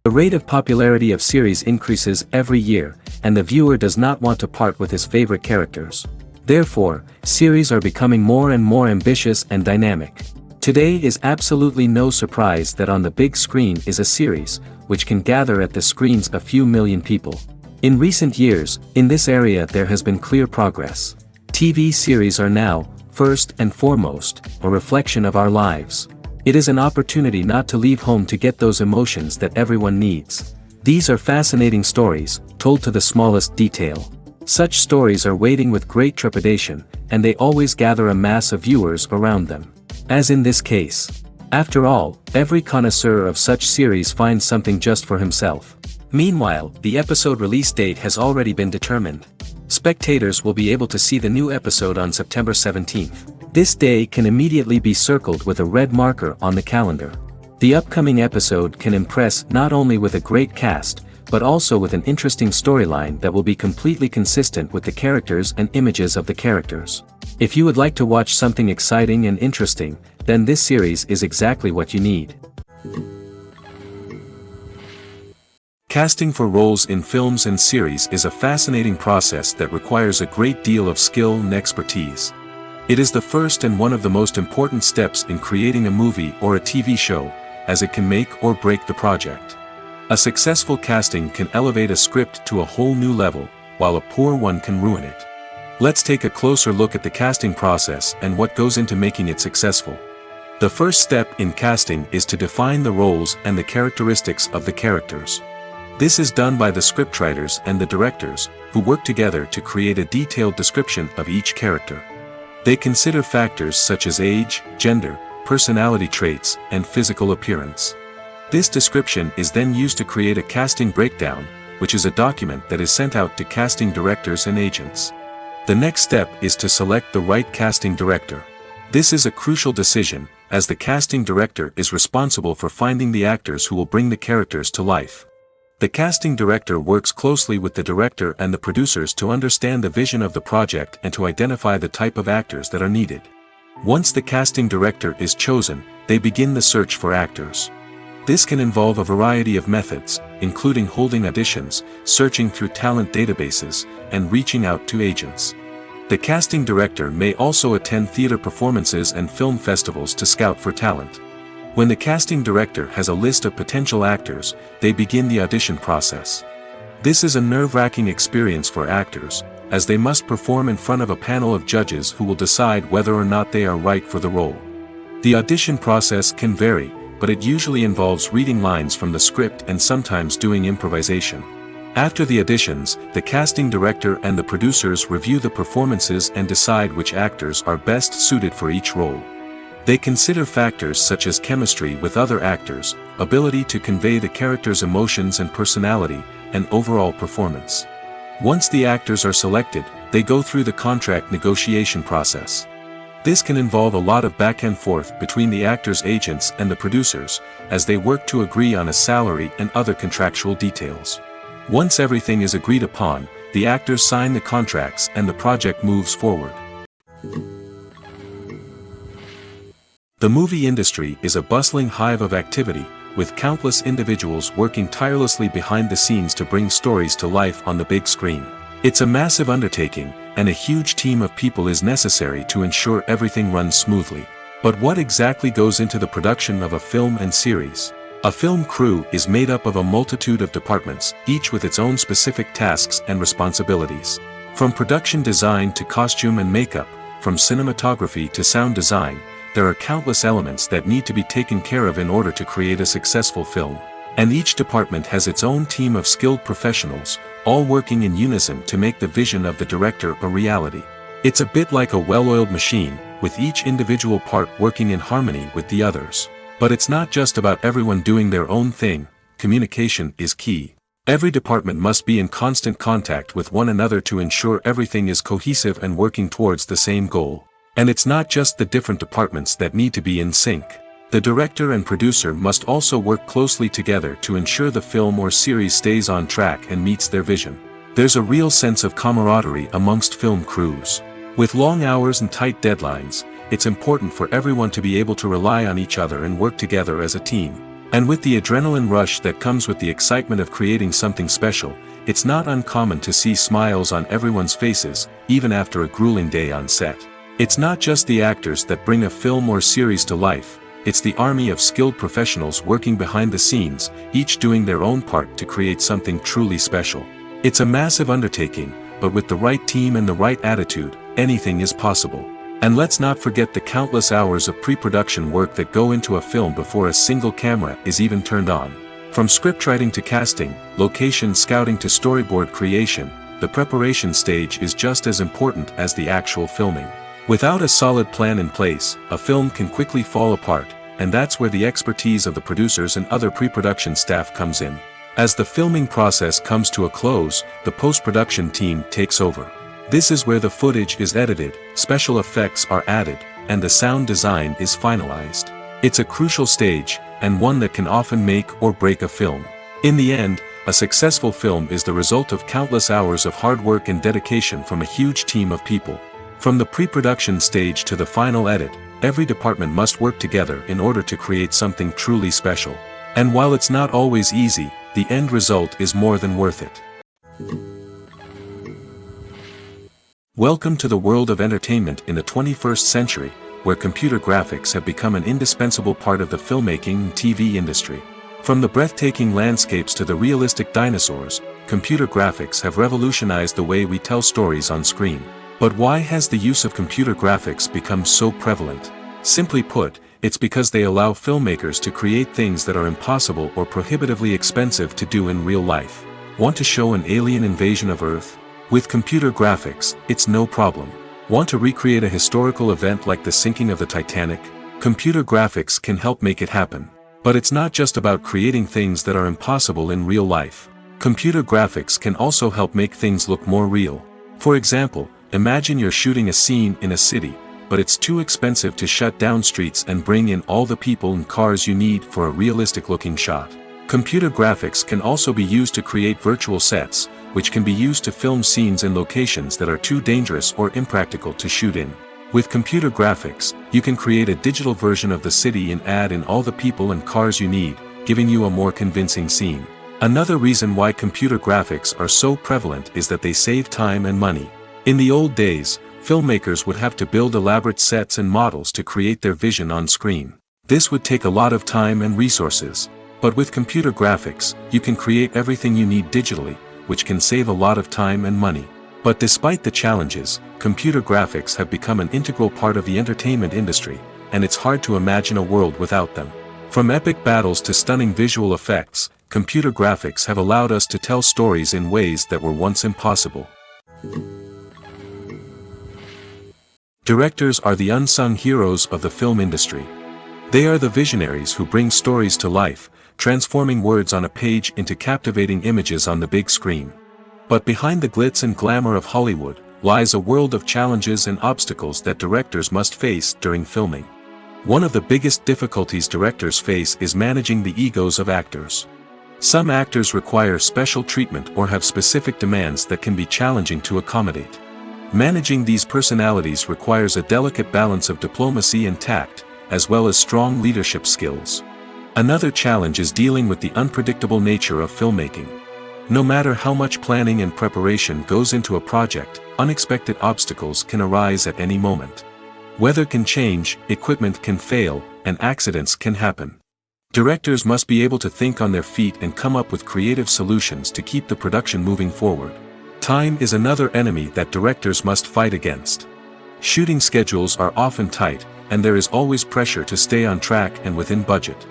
The rate of popularity of series increases every year, and the viewer does not want to part with his favorite characters. Therefore, series are becoming more and more ambitious and dynamic. Today is absolutely no surprise that on the big screen is a series, which can gather at the screens a few million people. In recent years, in this area there has been clear progress. TV series are now, first and foremost, a reflection of our lives. It is an opportunity not to leave home to get those emotions that everyone needs. These are fascinating stories, told to the smallest detail. Such stories are waiting with great trepidation, and they always gather a mass of viewers around them. As in this case. After all, every connoisseur of such series finds something just for himself. Meanwhile, the episode release date has already been determined. Spectators will be able to see the new episode on September 17th. This day can immediately be circled with a red marker on the calendar. The upcoming episode can impress not only with a great cast, but also with an interesting storyline that will be completely consistent with the characters and images of the characters. If you would like to watch something exciting and interesting, then this series is exactly what you need. Casting for roles in films and series is a fascinating process that requires a great deal of skill and expertise. It is the first and one of the most important steps in creating a movie or a TV show, as it can make or break the project. A successful casting can elevate a script to a whole new level, while a poor one can ruin it. Let's take a closer look at the casting process and what goes into making it successful. The first step in casting is to define the roles and the characteristics of the characters. This is done by the scriptwriters and the directors, who work together to create a detailed description of each character. They consider factors such as age, gender, personality traits, and physical appearance. This description is then used to create a casting breakdown, which is a document that is sent out to casting directors and agents. The next step is to select the right casting director. This is a crucial decision, as the casting director is responsible for finding the actors who will bring the characters to life. The casting director works closely with the director and the producers to understand the vision of the project and to identify the type of actors that are needed. Once the casting director is chosen, they begin the search for actors. This can involve a variety of methods, including holding auditions, searching through talent databases, and reaching out to agents. The casting director may also attend theater performances and film festivals to scout for talent. When the casting director has a list of potential actors, they begin the audition process. This is a nerve-wracking experience for actors, as they must perform in front of a panel of judges who will decide whether or not they are right for the role. The audition process can vary, but it usually involves reading lines from the script and sometimes doing improvisation. After the auditions, the casting director and the producers review the performances and decide which actors are best suited for each role. They consider factors such as chemistry with other actors, ability to convey the character's emotions and personality, and overall performance. Once the actors are selected, they go through the contract negotiation process. This can involve a lot of back and forth between the actors' agents and the producers, as they work to agree on a salary and other contractual details. Once everything is agreed upon, the actors sign the contracts and the project moves forward. The movie industry is a bustling hive of activity, with countless individuals working tirelessly behind the scenes to bring stories to life on the big screen. It's a massive undertaking, and a huge team of people is necessary to ensure everything runs smoothly. But what exactly goes into the production of a film and series? A film crew is made up of a multitude of departments, each with its own specific tasks and responsibilities. From production design to costume and makeup, from cinematography to sound design, there are countless elements that need to be taken care of in order to create a successful film. And each department has its own team of skilled professionals, all working in unison to make the vision of the director a reality. It's a bit like a well-oiled machine, with each individual part working in harmony with the others. But it's not just about everyone doing their own thing. Communication is key. Every department must be in constant contact with one another to ensure everything is cohesive and working towards the same goal. And it's not just the different departments that need to be in sync. The director and producer must also work closely together to ensure the film or series stays on track and meets their vision. There's a real sense of camaraderie amongst film crews. With long hours and tight deadlines, it's important for everyone to be able to rely on each other and work together as a team. And with the adrenaline rush that comes with the excitement of creating something special, it's not uncommon to see smiles on everyone's faces, even after a grueling day on set. It's not just the actors that bring a film or series to life, it's the army of skilled professionals working behind the scenes, each doing their own part to create something truly special. It's a massive undertaking, but with the right team and the right attitude, anything is possible. And let's not forget the countless hours of pre-production work that go into a film before a single camera is even turned on. From scriptwriting to casting, location scouting to storyboard creation, the preparation stage is just as important as the actual filming. Without a solid plan in place, a film can quickly fall apart, and that's where the expertise of the producers and other pre-production staff comes in. As the filming process comes to a close, the post-production team takes over. This is where the footage is edited, special effects are added, and the sound design is finalized. It's a crucial stage, and one that can often make or break a film. In the end, a successful film is the result of countless hours of hard work and dedication from a huge team of people. From the pre-production stage to the final edit, every department must work together in order to create something truly special. And while it's not always easy, the end result is more than worth it. Welcome to the world of entertainment in the 21st century, where computer graphics have become an indispensable part of the filmmaking and TV industry. From the breathtaking landscapes to the realistic dinosaurs, computer graphics have revolutionized the way we tell stories on screen. But why has the use of computer graphics become so prevalent? Simply put, it's because they allow filmmakers to create things that are impossible or prohibitively expensive to do in real life. Want to show an alien invasion of Earth? With computer graphics, it's no problem. Want to recreate a historical event like the sinking of the Titanic? Computer graphics can help make it happen. But it's not just about creating things that are impossible in real life. Computer graphics can also help make things look more real. For example, imagine you're shooting a scene in a city, but it's too expensive to shut down streets and bring in all the people and cars you need for a realistic-looking shot. Computer graphics can also be used to create virtual sets, which can be used to film scenes in locations that are too dangerous or impractical to shoot in. With computer graphics, you can create a digital version of the city and add in all the people and cars you need, giving you a more convincing scene. Another reason why computer graphics are so prevalent is that they save time and money. In the old days, filmmakers would have to build elaborate sets and models to create their vision on screen. This would take a lot of time and resources. But with computer graphics, you can create everything you need digitally, which can save a lot of time and money. But despite the challenges, computer graphics have become an integral part of the entertainment industry, and it's hard to imagine a world without them. From epic battles to stunning visual effects, computer graphics have allowed us to tell stories in ways that were once impossible. Directors are the unsung heroes of the film industry. They are the visionaries who bring stories to life, transforming words on a page into captivating images on the big screen. But behind the glitz and glamour of Hollywood, lies a world of challenges and obstacles that directors must face during filming. One of the biggest difficulties directors face is managing the egos of actors. Some actors require special treatment or have specific demands that can be challenging to accommodate. Managing these personalities requires a delicate balance of diplomacy and tact, as well as strong leadership skills. Another challenge is dealing with the unpredictable nature of filmmaking. No matter how much planning and preparation goes into a project, unexpected obstacles can arise at any moment. Weather can change, equipment can fail, and accidents can happen. Directors must be able to think on their feet and come up with creative solutions to keep the production moving forward. Time is another enemy that directors must fight against. Shooting schedules are often tight, and there is always pressure to stay on track and within budget.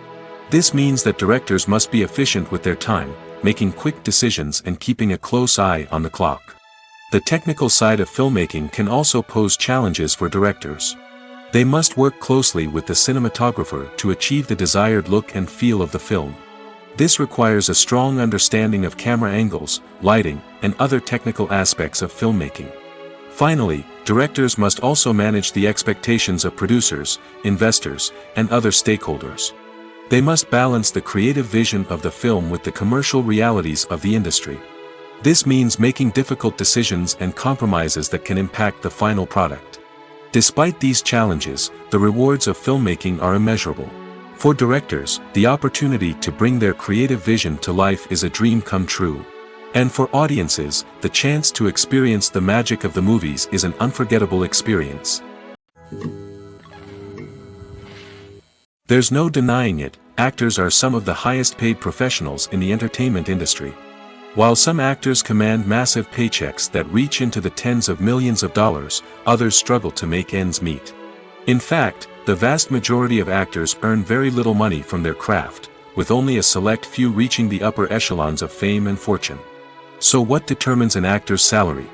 This means that directors must be efficient with their time, making quick decisions and keeping a close eye on the clock. The technical side of filmmaking can also pose challenges for directors. They must work closely with the cinematographer to achieve the desired look and feel of the film. This requires a strong understanding of camera angles, lighting, and other technical aspects of filmmaking. Finally, directors must also manage the expectations of producers, investors, and other stakeholders. They must balance the creative vision of the film with the commercial realities of the industry. This means making difficult decisions and compromises that can impact the final product. Despite these challenges, the rewards of filmmaking are immeasurable. For directors, the opportunity to bring their creative vision to life is a dream come true. And for audiences, the chance to experience the magic of the movies is an unforgettable experience. There's no denying it, actors are some of the highest paid professionals in the entertainment industry. While some actors command massive paychecks that reach into the tens of millions of dollars, others struggle to make ends meet. In fact, the vast majority of actors earn very little money from their craft, with only a select few reaching the upper echelons of fame and fortune. So what determines an actor's salary?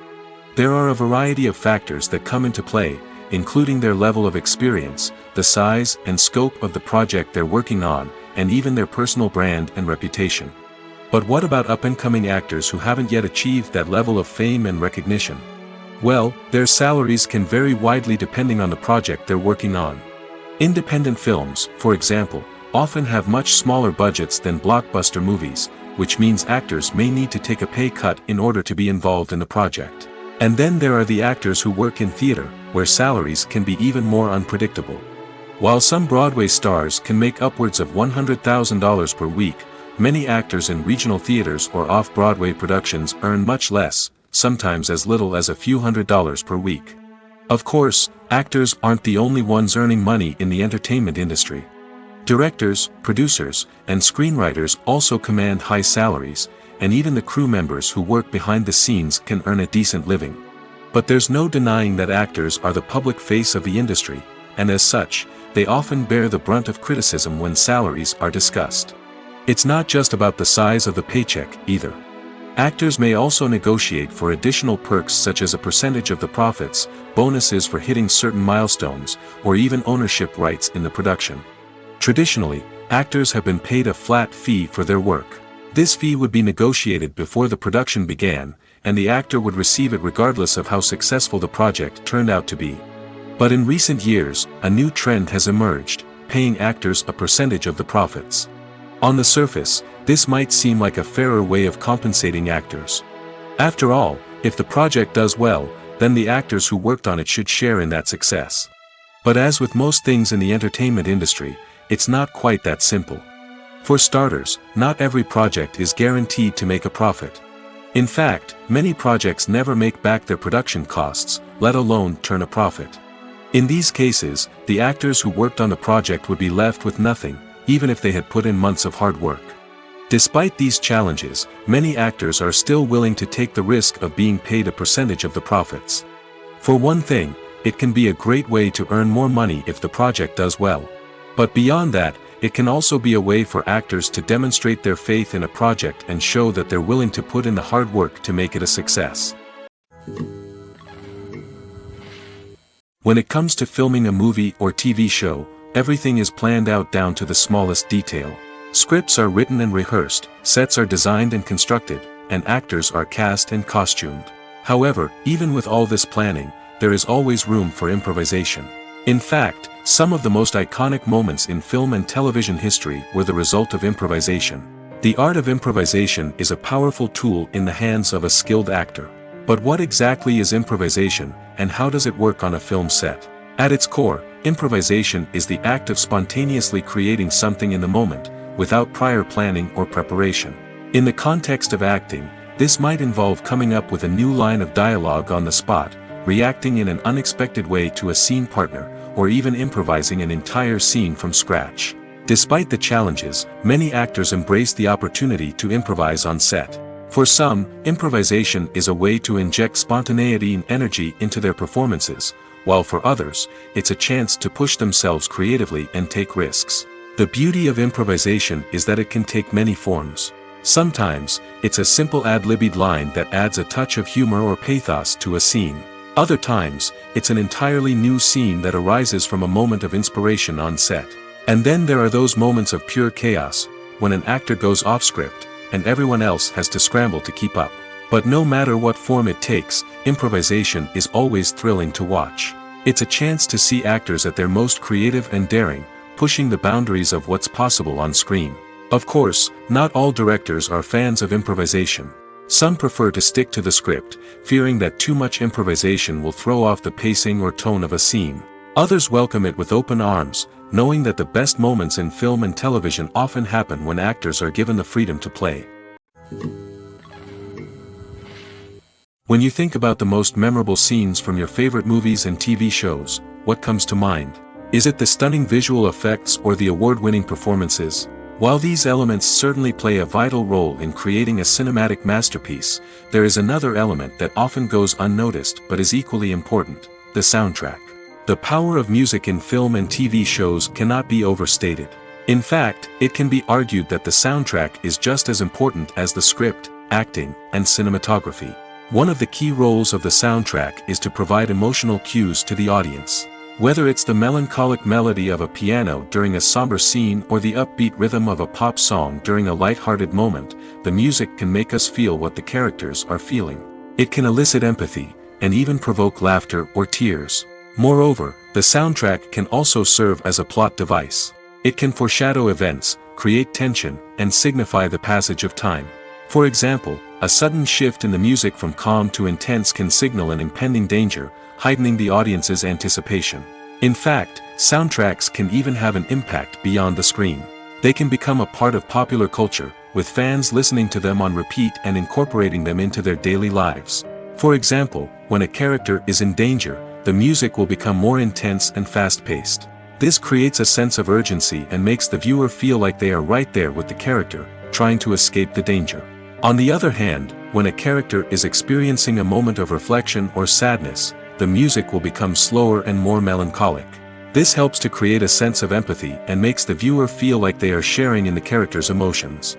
There are a variety of factors that come into play, including their level of experience, the size and scope of the project they're working on, and even their personal brand and reputation. But what about up-and-coming actors who haven't yet achieved that level of fame and recognition? Well, their salaries can vary widely depending on the project they're working on. Independent films, for example, often have much smaller budgets than blockbuster movies, which means actors may need to take a pay cut in order to be involved in the project. And then there are the actors who work in theater, where salaries can be even more unpredictable. While some Broadway stars can make upwards of $100,000 per week, many actors in regional theaters or off-Broadway productions earn much less, sometimes as little as a few $100s per week. Of course, actors aren't the only ones earning money in the entertainment industry. Directors, producers, and screenwriters also command high salaries, and even the crew members who work behind the scenes can earn a decent living. But there's no denying that actors are the public face of the industry, and as such, they often bear the brunt of criticism when salaries are discussed. It's not just about the size of the paycheck, either. Actors may also negotiate for additional perks such as a percentage of the profits, bonuses for hitting certain milestones, or even ownership rights in the production. Traditionally, actors have been paid a flat fee for their work. This fee would be negotiated before the production began, and the actor would receive it regardless of how successful the project turned out to be. But in recent years, a new trend has emerged, paying actors a percentage of the profits. On the surface, this might seem like a fairer way of compensating actors. After all, if the project does well, then the actors who worked on it should share in that success. But as with most things in the entertainment industry, it's not quite that simple. For starters, not every project is guaranteed to make a profit. In fact, many projects never make back their production costs, let alone turn a profit. In these cases, the actors who worked on the project would be left with nothing, even if they had put in months of hard work. Despite these challenges, many actors are still willing to take the risk of being paid a percentage of the profits. For one thing, it can be a great way to earn more money if the project does well. But beyond that, it can also be a way for actors to demonstrate their faith in a project and show that they're willing to put in the hard work to make it a success. When it comes to filming a movie or TV show, everything is planned out down to the smallest detail. Scripts are written and rehearsed, sets are designed and constructed, and actors are cast and costumed. However, even with all this planning, there is always room for improvisation. In fact, some of the most iconic moments in film and television history were the result of improvisation. The art of improvisation is a powerful tool in the hands of a skilled actor. But what exactly is improvisation, and how does it work on a film set? At its core, improvisation is the act of spontaneously creating something in the moment, without prior planning or preparation. In the context of acting, this might involve coming up with a new line of dialogue on the spot, reacting in an unexpected way to a scene partner, or even improvising an entire scene from scratch. Despite the challenges, many actors embrace the opportunity to improvise on set. For some, improvisation is a way to inject spontaneity and energy into their performances, while for others, it's a chance to push themselves creatively and take risks. The beauty of improvisation is that it can take many forms. Sometimes, it's a simple ad-libbed line that adds a touch of humor or pathos to a scene. Other times, it's an entirely new scene that arises from a moment of inspiration on set. And then there are those moments of pure chaos, when an actor goes off script, and everyone else has to scramble to keep up. But no matter what form it takes, improvisation is always thrilling to watch. It's a chance to see actors at their most creative and daring, pushing the boundaries of what's possible on screen. Of course, not all directors are fans of improvisation. Some prefer to stick to the script, fearing that too much improvisation will throw off the pacing or tone of a scene. Others welcome it with open arms, knowing that the best moments in film and television often happen when actors are given the freedom to play. When you think about the most memorable scenes from your favorite movies and TV shows, what comes to mind? Is it the stunning visual effects or the award-winning performances? While these elements certainly play a vital role in creating a cinematic masterpiece, there is another element that often goes unnoticed but is equally important: the soundtrack. The power of music in film and TV shows cannot be overstated. In fact, it can be argued that the soundtrack is just as important as the script, acting, and cinematography. One of the key roles of the soundtrack is to provide emotional cues to the audience. Whether it's the melancholic melody of a piano during a somber scene or the upbeat rhythm of a pop song during a light-hearted moment, the music can make us feel what the characters are feeling. It can elicit empathy, and even provoke laughter or tears. Moreover, the soundtrack can also serve as a plot device. It can foreshadow events, create tension, and signify the passage of time. For example, a sudden shift in the music from calm to intense can signal an impending danger, heightening the audience's anticipation. In fact, soundtracks can even have an impact beyond the screen. They can become a part of popular culture, with fans listening to them on repeat and incorporating them into their daily lives. For example, when a character is in danger, the music will become more intense and fast-paced. This creates a sense of urgency and makes the viewer feel like they are right there with the character, trying to escape the danger. On the other hand, when a character is experiencing a moment of reflection or sadness, the music will become slower and more melancholic. This helps to create a sense of empathy and makes the viewer feel like they are sharing in the character's emotions.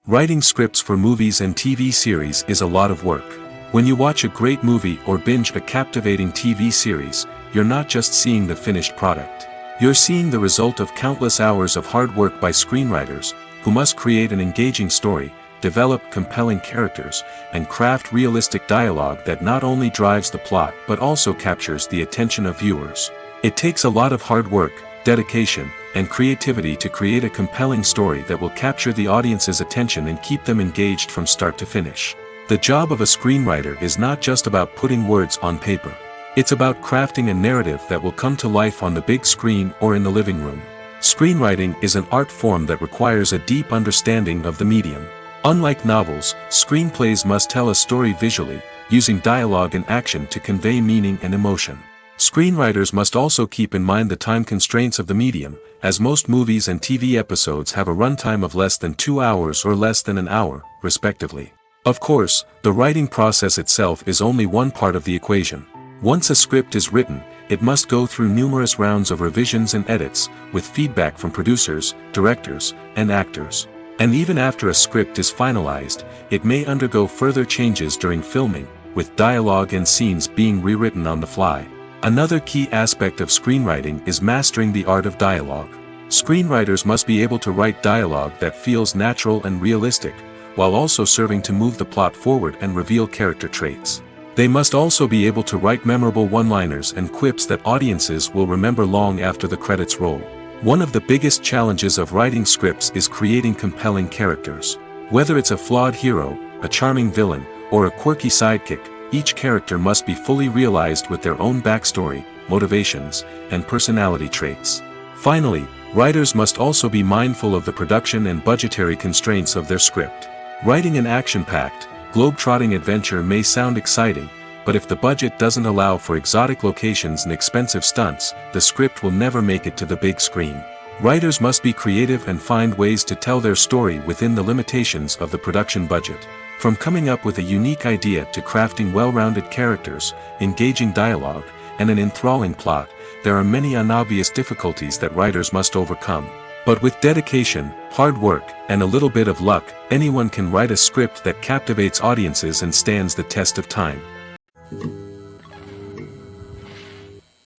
Writing scripts for movies and TV series is a lot of work. When you watch a great movie or binge a captivating TV series, you're not just seeing the finished product. You're seeing the result of countless hours of hard work by screenwriters, who must create an engaging story, develop compelling characters, and craft realistic dialogue that not only drives the plot but also captures the attention of viewers. It takes a lot of hard work, dedication, and creativity to create a compelling story that will capture the audience's attention and keep them engaged from start to finish. The job of a screenwriter is not just about putting words on paper. It's about crafting a narrative that will come to life on the big screen or in the living room. Screenwriting is an art form that requires a deep understanding of the medium. Unlike novels, screenplays must tell a story visually, using dialogue and action to convey meaning and emotion. Screenwriters must also keep in mind the time constraints of the medium, as most movies and TV episodes have a runtime of less than 2 hours or less than an hour, respectively. Of course, the writing process itself is only one part of the equation. Once a script is written, it must go through numerous rounds of revisions and edits, with feedback from producers, directors, and actors. And even after a script is finalized, it may undergo further changes during filming, with dialogue and scenes being rewritten on the fly. Another key aspect of screenwriting is mastering the art of dialogue. Screenwriters must be able to write dialogue that feels natural and realistic, while also serving to move the plot forward and reveal character traits. They must also be able to write memorable one-liners and quips that audiences will remember long after the credits roll. One of the biggest challenges of writing scripts is creating compelling characters. Whether it's a flawed hero, a charming villain, or a quirky sidekick, each character must be fully realized with their own backstory, motivations, and personality traits. Finally, writers must also be mindful of the production and budgetary constraints of their script. Writing an action-packed, globe-trotting adventure may sound exciting, but if the budget doesn't allow for exotic locations and expensive stunts, the script will never make it to the big screen. Writers must be creative and find ways to tell their story within the limitations of the production budget. From coming up with a unique idea to crafting well-rounded characters, engaging dialogue, and an enthralling plot, there are many unobvious difficulties that writers must overcome. But with dedication, hard work, and a little bit of luck, anyone can write a script that captivates audiences and stands the test of time.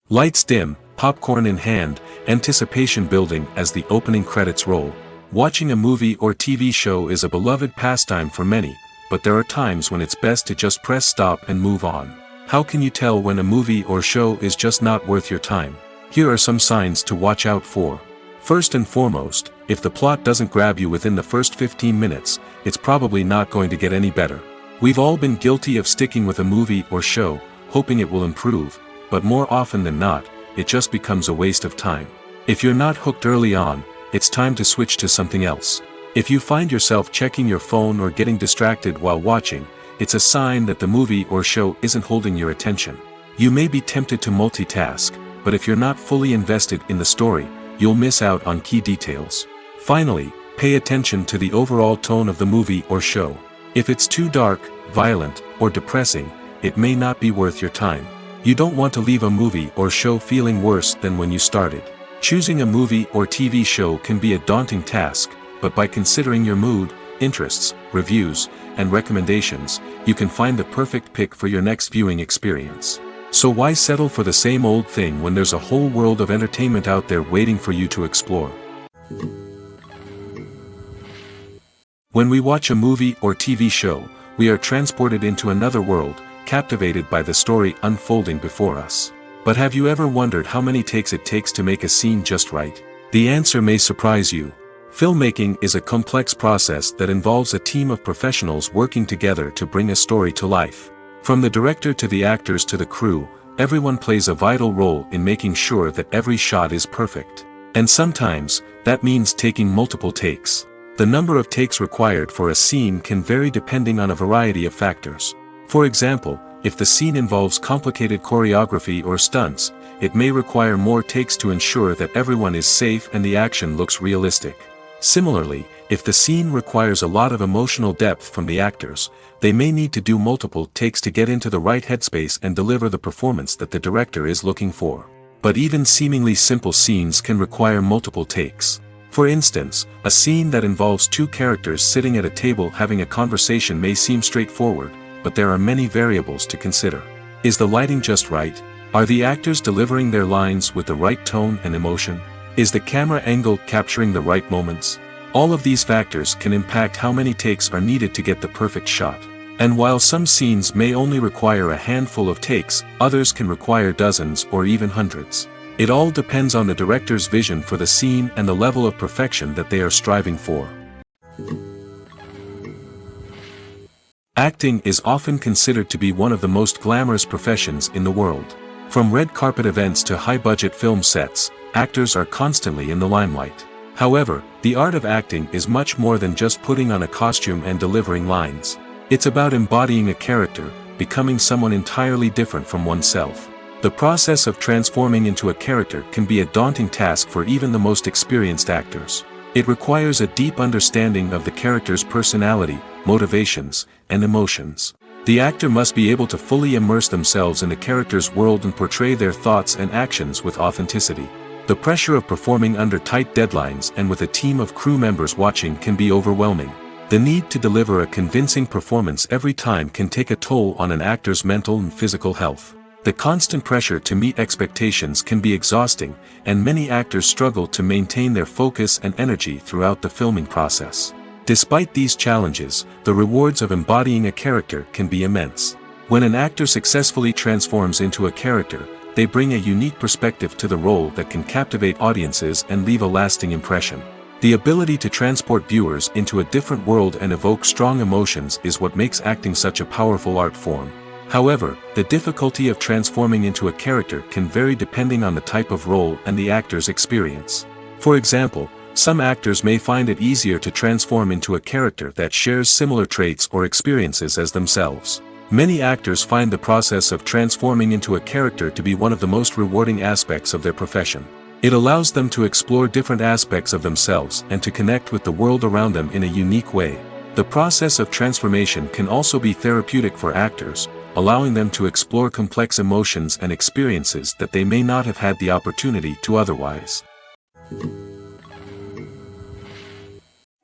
Lights dim, popcorn in hand, anticipation building as the opening credits roll. Watching a movie or TV show is a beloved pastime for many, but there are times when it's best to just press stop and move on. How can you tell when a movie or show is just not worth your time? Here are some signs to watch out for. First and foremost, if the plot doesn't grab you within the first 15 minutes, it's probably not going to get any better. We've all been guilty of sticking with a movie or show, hoping it will improve, but more often than not, it just becomes a waste of time. If you're not hooked early on, it's time to switch to something else. If you find yourself checking your phone or getting distracted while watching, it's a sign that the movie or show isn't holding your attention. You may be tempted to multitask, but if you're not fully invested in the story, you'll miss out on key details. Finally, pay attention to the overall tone of the movie or show. If it's too dark, violent, or depressing, it may not be worth your time. You don't want to leave a movie or show feeling worse than when you started. Choosing a movie or TV show can be a daunting task, but by considering your mood, interests, reviews, and recommendations, you can find the perfect pick for your next viewing experience. So why settle for the same old thing when there's a whole world of entertainment out there waiting for you to explore? When we watch a movie or TV show, we are transported into another world, captivated by the story unfolding before us. But have you ever wondered how many takes it takes to make a scene just right? The answer may surprise you. Filmmaking is a complex process that involves a team of professionals working together to bring a story to life. From the director to the actors to the crew, everyone plays a vital role in making sure that every shot is perfect. And sometimes, that means taking multiple takes. The number of takes required for a scene can vary depending on a variety of factors. For example, if the scene involves complicated choreography or stunts, it may require more takes to ensure that everyone is safe and the action looks realistic. Similarly, if the scene requires a lot of emotional depth from the actors, they may need to do multiple takes to get into the right headspace and deliver the performance that the director is looking for. But even seemingly simple scenes can require multiple takes. For instance, a scene that involves two characters sitting at a table having a conversation may seem straightforward, but there are many variables to consider. Is the lighting just right? Are the actors delivering their lines with the right tone and emotion? Is the camera angle capturing the right moments? All of these factors can impact how many takes are needed to get the perfect shot. And while some scenes may only require a handful of takes, others can require dozens or even hundreds. It all depends on the director's vision for the scene and the level of perfection that they are striving for. Acting is often considered to be one of the most glamorous professions in the world. From red carpet events to high-budget film sets, actors are constantly in the limelight. However, the art of acting is much more than just putting on a costume and delivering lines. It's about embodying a character, becoming someone entirely different from oneself. The process of transforming into a character can be a daunting task for even the most experienced actors. It requires a deep understanding of the character's personality, motivations, and emotions. The actor must be able to fully immerse themselves in the character's world and portray their thoughts and actions with authenticity. The pressure of performing under tight deadlines and with a team of crew members watching can be overwhelming. The need to deliver a convincing performance every time can take a toll on an actor's mental and physical health. The constant pressure to meet expectations can be exhausting, and many actors struggle to maintain their focus and energy throughout the filming process. Despite these challenges, the rewards of embodying a character can be immense. When an actor successfully transforms into a character, they bring a unique perspective to the role that can captivate audiences and leave a lasting impression. The ability to transport viewers into a different world and evoke strong emotions is what makes acting such a powerful art form. However, the difficulty of transforming into a character can vary depending on the type of role and the actor's experience. For example, some actors may find it easier to transform into a character that shares similar traits or experiences as themselves. Many actors find the process of transforming into a character to be one of the most rewarding aspects of their profession. It allows them to explore different aspects of themselves and to connect with the world around them in a unique way. The process of transformation can also be therapeutic for actors, allowing them to explore complex emotions and experiences that they may not have had the opportunity to otherwise.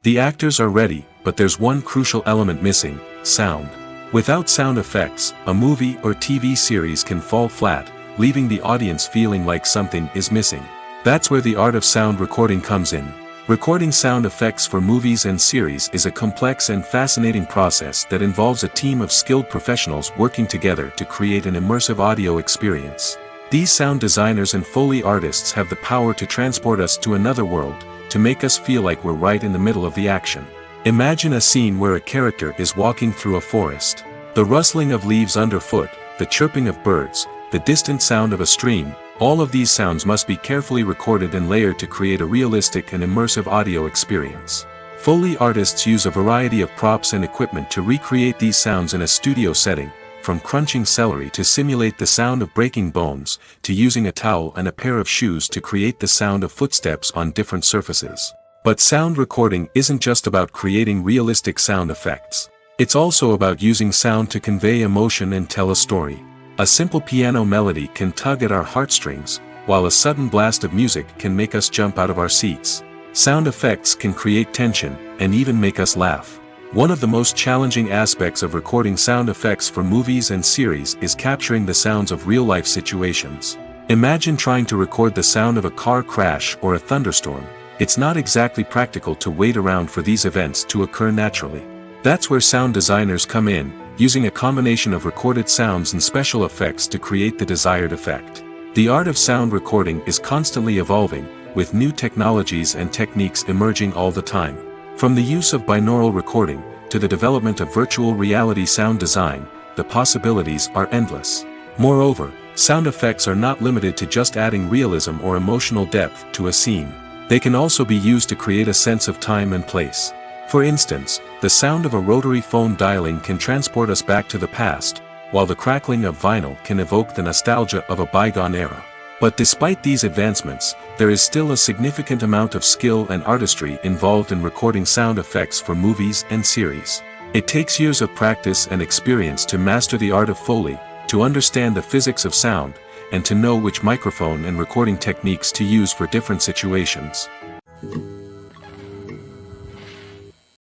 The actors are ready, but there's one crucial element missing: sound. Without sound effects, a movie or TV series can fall flat, leaving the audience feeling like something is missing. That's where the art of sound recording comes in. Recording sound effects for movies and series is a complex and fascinating process that involves a team of skilled professionals working together to create an immersive audio experience. These sound designers and Foley artists have the power to transport us to another world, to make us feel like we're right in the middle of the action. Imagine a scene where a character is walking through a forest. The rustling of leaves underfoot, the chirping of birds, the distant sound of a stream, all of these sounds must be carefully recorded and layered to create a realistic and immersive audio experience. Foley artists use a variety of props and equipment to recreate these sounds in a studio setting, from crunching celery to simulate the sound of breaking bones, to using a towel and a pair of shoes to create the sound of footsteps on different surfaces. But sound recording isn't just about creating realistic sound effects. It's also about using sound to convey emotion and tell a story. A simple piano melody can tug at our heartstrings, while a sudden blast of music can make us jump out of our seats. Sound effects can create tension, and even make us laugh. One of the most challenging aspects of recording sound effects for movies and series is capturing the sounds of real-life situations. Imagine trying to record the sound of a car crash or a thunderstorm. It's not exactly practical to wait around for these events to occur naturally. That's where sound designers come in, using a combination of recorded sounds and special effects to create the desired effect. The art of sound recording is constantly evolving, with new technologies and techniques emerging all the time. From the use of binaural recording, to the development of virtual reality sound design, the possibilities are endless. Moreover, sound effects are not limited to just adding realism or emotional depth to a scene. They can also be used to create a sense of time and place. For instance, the sound of a rotary phone dialing can transport us back to the past, while the crackling of vinyl can evoke the nostalgia of a bygone era. But despite these advancements, there is still a significant amount of skill and artistry involved in recording sound effects for movies and series. It takes years of practice and experience to master the art of Foley, to understand the physics of sound, and to know which microphone and recording techniques to use for different situations.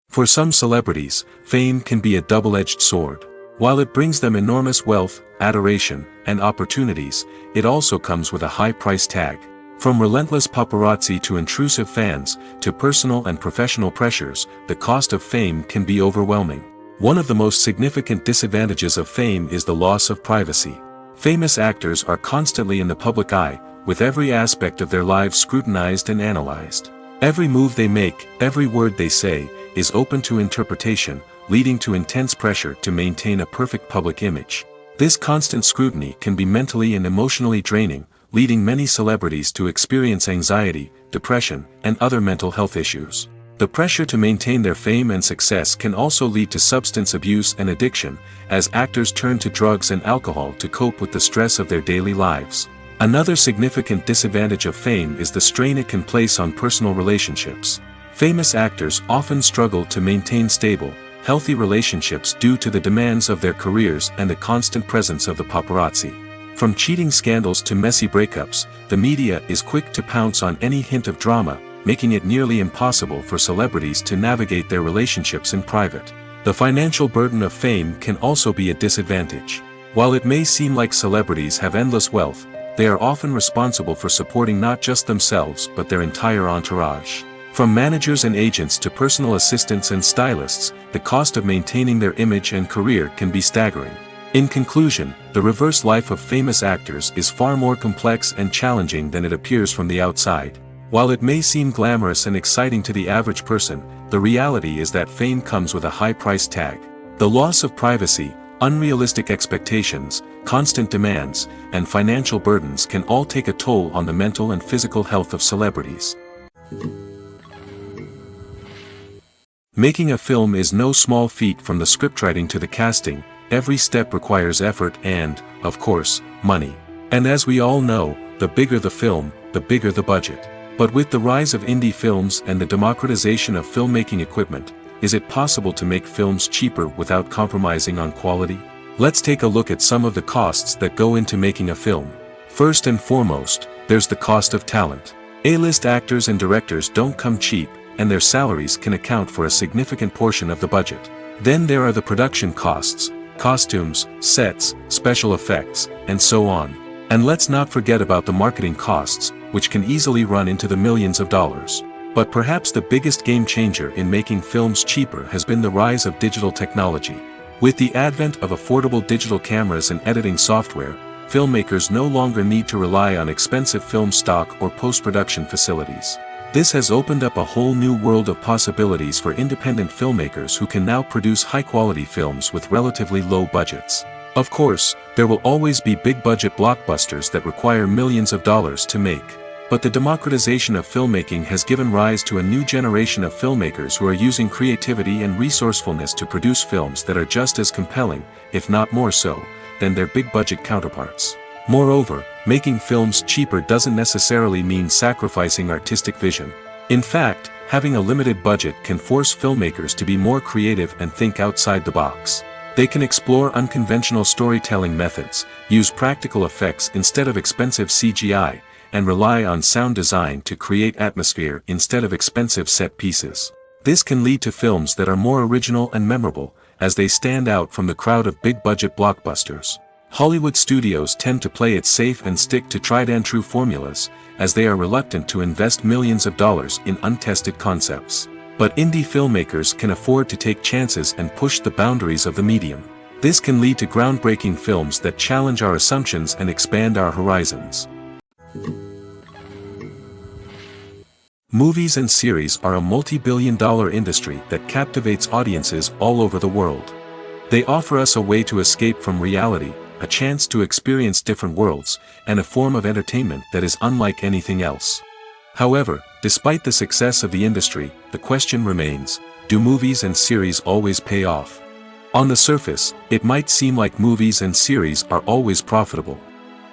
For some celebrities, fame can be a double-edged sword. While it brings them enormous wealth, adoration, and opportunities, it also comes with a high price tag. From relentless paparazzi to intrusive fans, to personal and professional pressures, the cost of fame can be overwhelming. One of the most significant disadvantages of fame is the loss of privacy. Famous actors are constantly in the public eye, with every aspect of their lives scrutinized and analyzed. Every move they make, every word they say, is open to interpretation, leading to intense pressure to maintain a perfect public image. This constant scrutiny can be mentally and emotionally draining, leading many celebrities to experience anxiety, depression, and other mental health issues. The pressure to maintain their fame and success can also lead to substance abuse and addiction, as actors turn to drugs and alcohol to cope with the stress of their daily lives. Another significant disadvantage of fame is the strain it can place on personal relationships. Famous actors often struggle to maintain stable, healthy relationships due to the demands of their careers and the constant presence of the paparazzi. From cheating scandals to messy breakups, the media is quick to pounce on any hint of drama, making it nearly impossible for celebrities to navigate their relationships in private. The financial burden of fame can also be a disadvantage. While it may seem like celebrities have endless wealth, they are often responsible for supporting not just themselves but their entire entourage. From managers and agents to personal assistants and stylists, the cost of maintaining their image and career can be staggering. In conclusion, the reverse life of famous actors is far more complex and challenging than it appears from the outside. While it may seem glamorous and exciting to the average person, the reality is that fame comes with a high price tag. The loss of privacy, unrealistic expectations, constant demands, and financial burdens can all take a toll on the mental and physical health of celebrities. Making a film is no small feat. From the scriptwriting to the casting, every step requires effort and, of course, money. And as we all know, the bigger the film, the bigger the budget. But with the rise of indie films and the democratization of filmmaking equipment, is it possible to make films cheaper without compromising on quality? Let's take a look at some of the costs that go into making a film. First and foremost, there's the cost of talent. A-list actors and directors don't come cheap, and their salaries can account for a significant portion of the budget. Then there are the production costs, costumes, sets, special effects, and so on. And let's not forget about the marketing costs, which can easily run into the millions of dollars. But perhaps the biggest game changer in making films cheaper has been the rise of digital technology. With the advent of affordable digital cameras and editing software, filmmakers no longer need to rely on expensive film stock or post-production facilities. This has opened up a whole new world of possibilities for independent filmmakers who can now produce high-quality films with relatively low budgets. Of course, there will always be big-budget blockbusters that require millions of dollars to make. But the democratization of filmmaking has given rise to a new generation of filmmakers who are using creativity and resourcefulness to produce films that are just as compelling, if not more so, than their big-budget counterparts. Moreover, making films cheaper doesn't necessarily mean sacrificing artistic vision. In fact, having a limited budget can force filmmakers to be more creative and think outside the box. They can explore unconventional storytelling methods, use practical effects instead of expensive CGI, and rely on sound design to create atmosphere instead of expensive set pieces. This can lead to films that are more original and memorable, as they stand out from the crowd of big-budget blockbusters. Hollywood studios tend to play it safe and stick to tried-and-true formulas, as they are reluctant to invest millions of dollars in untested concepts. But indie filmmakers can afford to take chances and push the boundaries of the medium. This can lead to groundbreaking films that challenge our assumptions and expand our horizons. Movies and series are a multi-billion-dollar industry that captivates audiences all over the world. They offer us a way to escape from reality, a chance to experience different worlds, and a form of entertainment that is unlike anything else. However, despite the success of the industry, the question remains, do movies and series always pay off? On the surface, it might seem like movies and series are always profitable.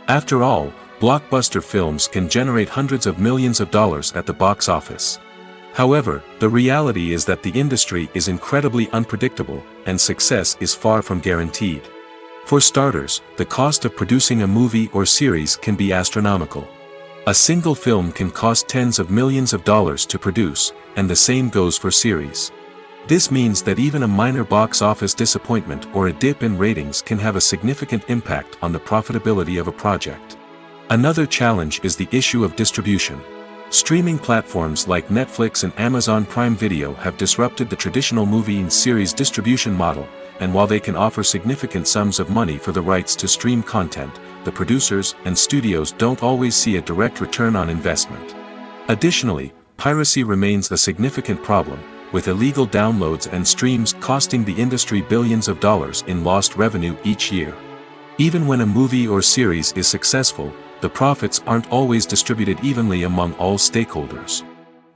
After all, blockbuster films can generate hundreds of millions of dollars at the box office. However, the reality is that the industry is incredibly unpredictable, and success is far from guaranteed. For starters, the cost of producing a movie or series can be astronomical. A single film can cost tens of millions of dollars to produce, and the same goes for series. This means that even a minor box office disappointment or a dip in ratings can have a significant impact on the profitability of a project. Another challenge is the issue of distribution. Streaming platforms like Netflix and Amazon Prime Video have disrupted the traditional movie and series distribution model, and while they can offer significant sums of money for the rights to stream content, the producers and studios don't always see a direct return on investment. Additionally, piracy remains a significant problem, with illegal downloads and streams costing the industry billions of dollars in lost revenue each year. Even when a movie or series is successful, the profits aren't always distributed evenly among all stakeholders.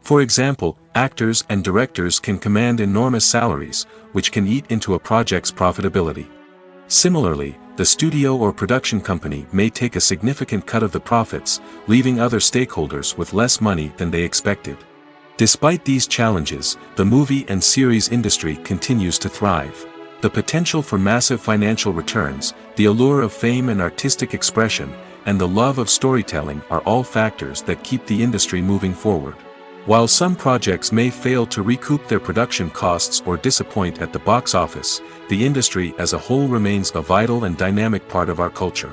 For example, actors and directors can command enormous salaries, which can eat into a project's profitability. Similarly, the studio or production company may take a significant cut of the profits, leaving other stakeholders with less money than they expected. Despite these challenges, the movie and series industry continues to thrive. The potential for massive financial returns, the allure of fame and artistic expression, and the love of storytelling are all factors that keep the industry moving forward. While some projects may fail to recoup their production costs or disappoint at the box office, the industry as a whole remains a vital and dynamic part of our culture.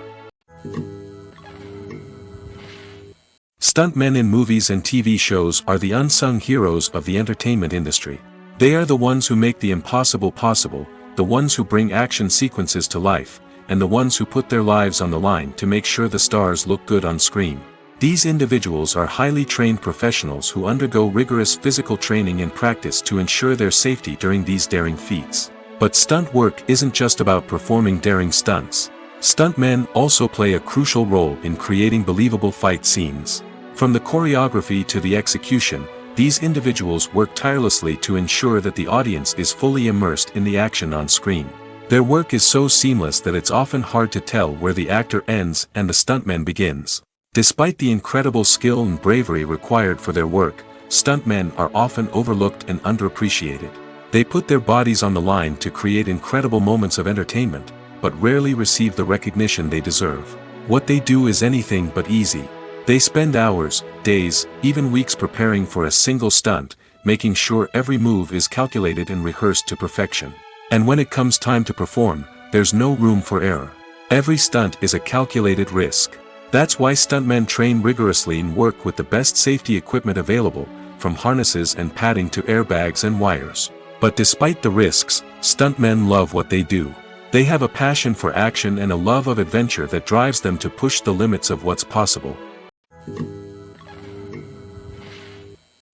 Stuntmen in movies and TV shows are the unsung heroes of the entertainment industry. They are the ones who make the impossible possible, the ones who bring action sequences to life, and the ones who put their lives on the line to make sure the stars look good on screen. These individuals are highly trained professionals who undergo rigorous physical training and practice to ensure their safety during these daring feats. But stunt work isn't just about performing daring stunts. Stuntmen also play a crucial role in creating believable fight scenes. From the choreography to the execution, these individuals work tirelessly to ensure that the audience is fully immersed in the action on screen. Their work is so seamless that it's often hard to tell where the actor ends and the stuntman begins. Despite the incredible skill and bravery required for their work, stuntmen are often overlooked and underappreciated. They put their bodies on the line to create incredible moments of entertainment, but rarely receive the recognition they deserve. What they do is anything but easy. They spend hours, days, even weeks preparing for a single stunt, making sure every move is calculated and rehearsed to perfection. And when it comes time to perform, there's no room for error. Every stunt is a calculated risk. That's why stuntmen train rigorously and work with the best safety equipment available, from harnesses and padding to airbags and wires. But despite the risks, stuntmen love what they do. They have a passion for action and a love of adventure that drives them to push the limits of what's possible.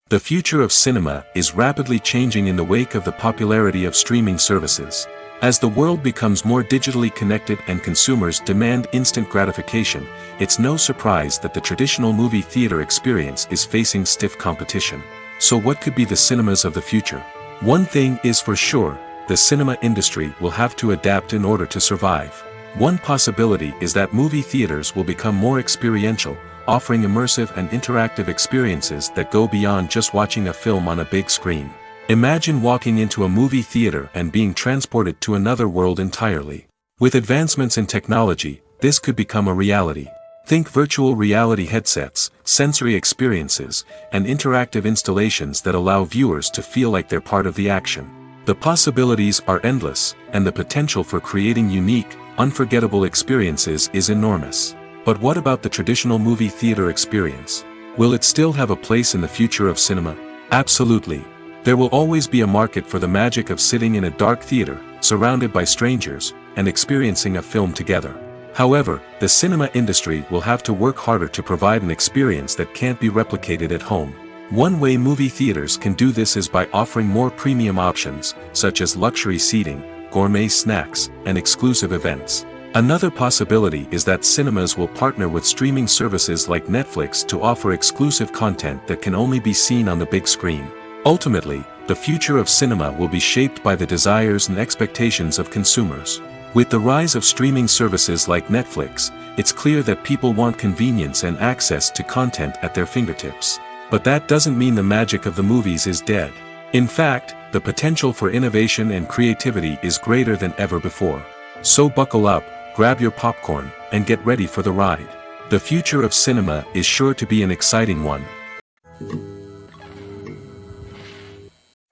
The future of cinema is rapidly changing in the wake of the popularity of streaming services. As the world becomes more digitally connected and consumers demand instant gratification, it's no surprise that the traditional movie theater experience is facing stiff competition. So what could be the cinemas of the future? One thing is for sure, the cinema industry will have to adapt in order to survive. One possibility is that movie theaters will become more experiential, offering immersive and interactive experiences that go beyond just watching a film on a big screen. Imagine walking into a movie theater and being transported to another world entirely. With advancements in technology, this could become a reality. Think virtual reality headsets, sensory experiences, and interactive installations that allow viewers to feel like they're part of the action. The possibilities are endless, and the potential for creating unique, unforgettable experiences is enormous. But what about the traditional movie theater experience? Will it still have a place in the future of cinema? Absolutely. There will always be a market for the magic of sitting in a dark theater, surrounded by strangers, and experiencing a film together. However, the cinema industry will have to work harder to provide an experience that can't be replicated at home. One way movie theaters can do this is by offering more premium options, such as luxury seating, gourmet snacks, and exclusive events. Another possibility is that cinemas will partner with streaming services like Netflix to offer exclusive content that can only be seen on the big screen. Ultimately, the future of cinema will be shaped by the desires and expectations of consumers. With the rise of streaming services like Netflix, it's clear that people want convenience and access to content at their fingertips. But that doesn't mean the magic of the movies is dead. In fact, the potential for innovation and creativity is greater than ever before. So buckle up, grab your popcorn, and get ready for the ride. The future of cinema is sure to be an exciting one.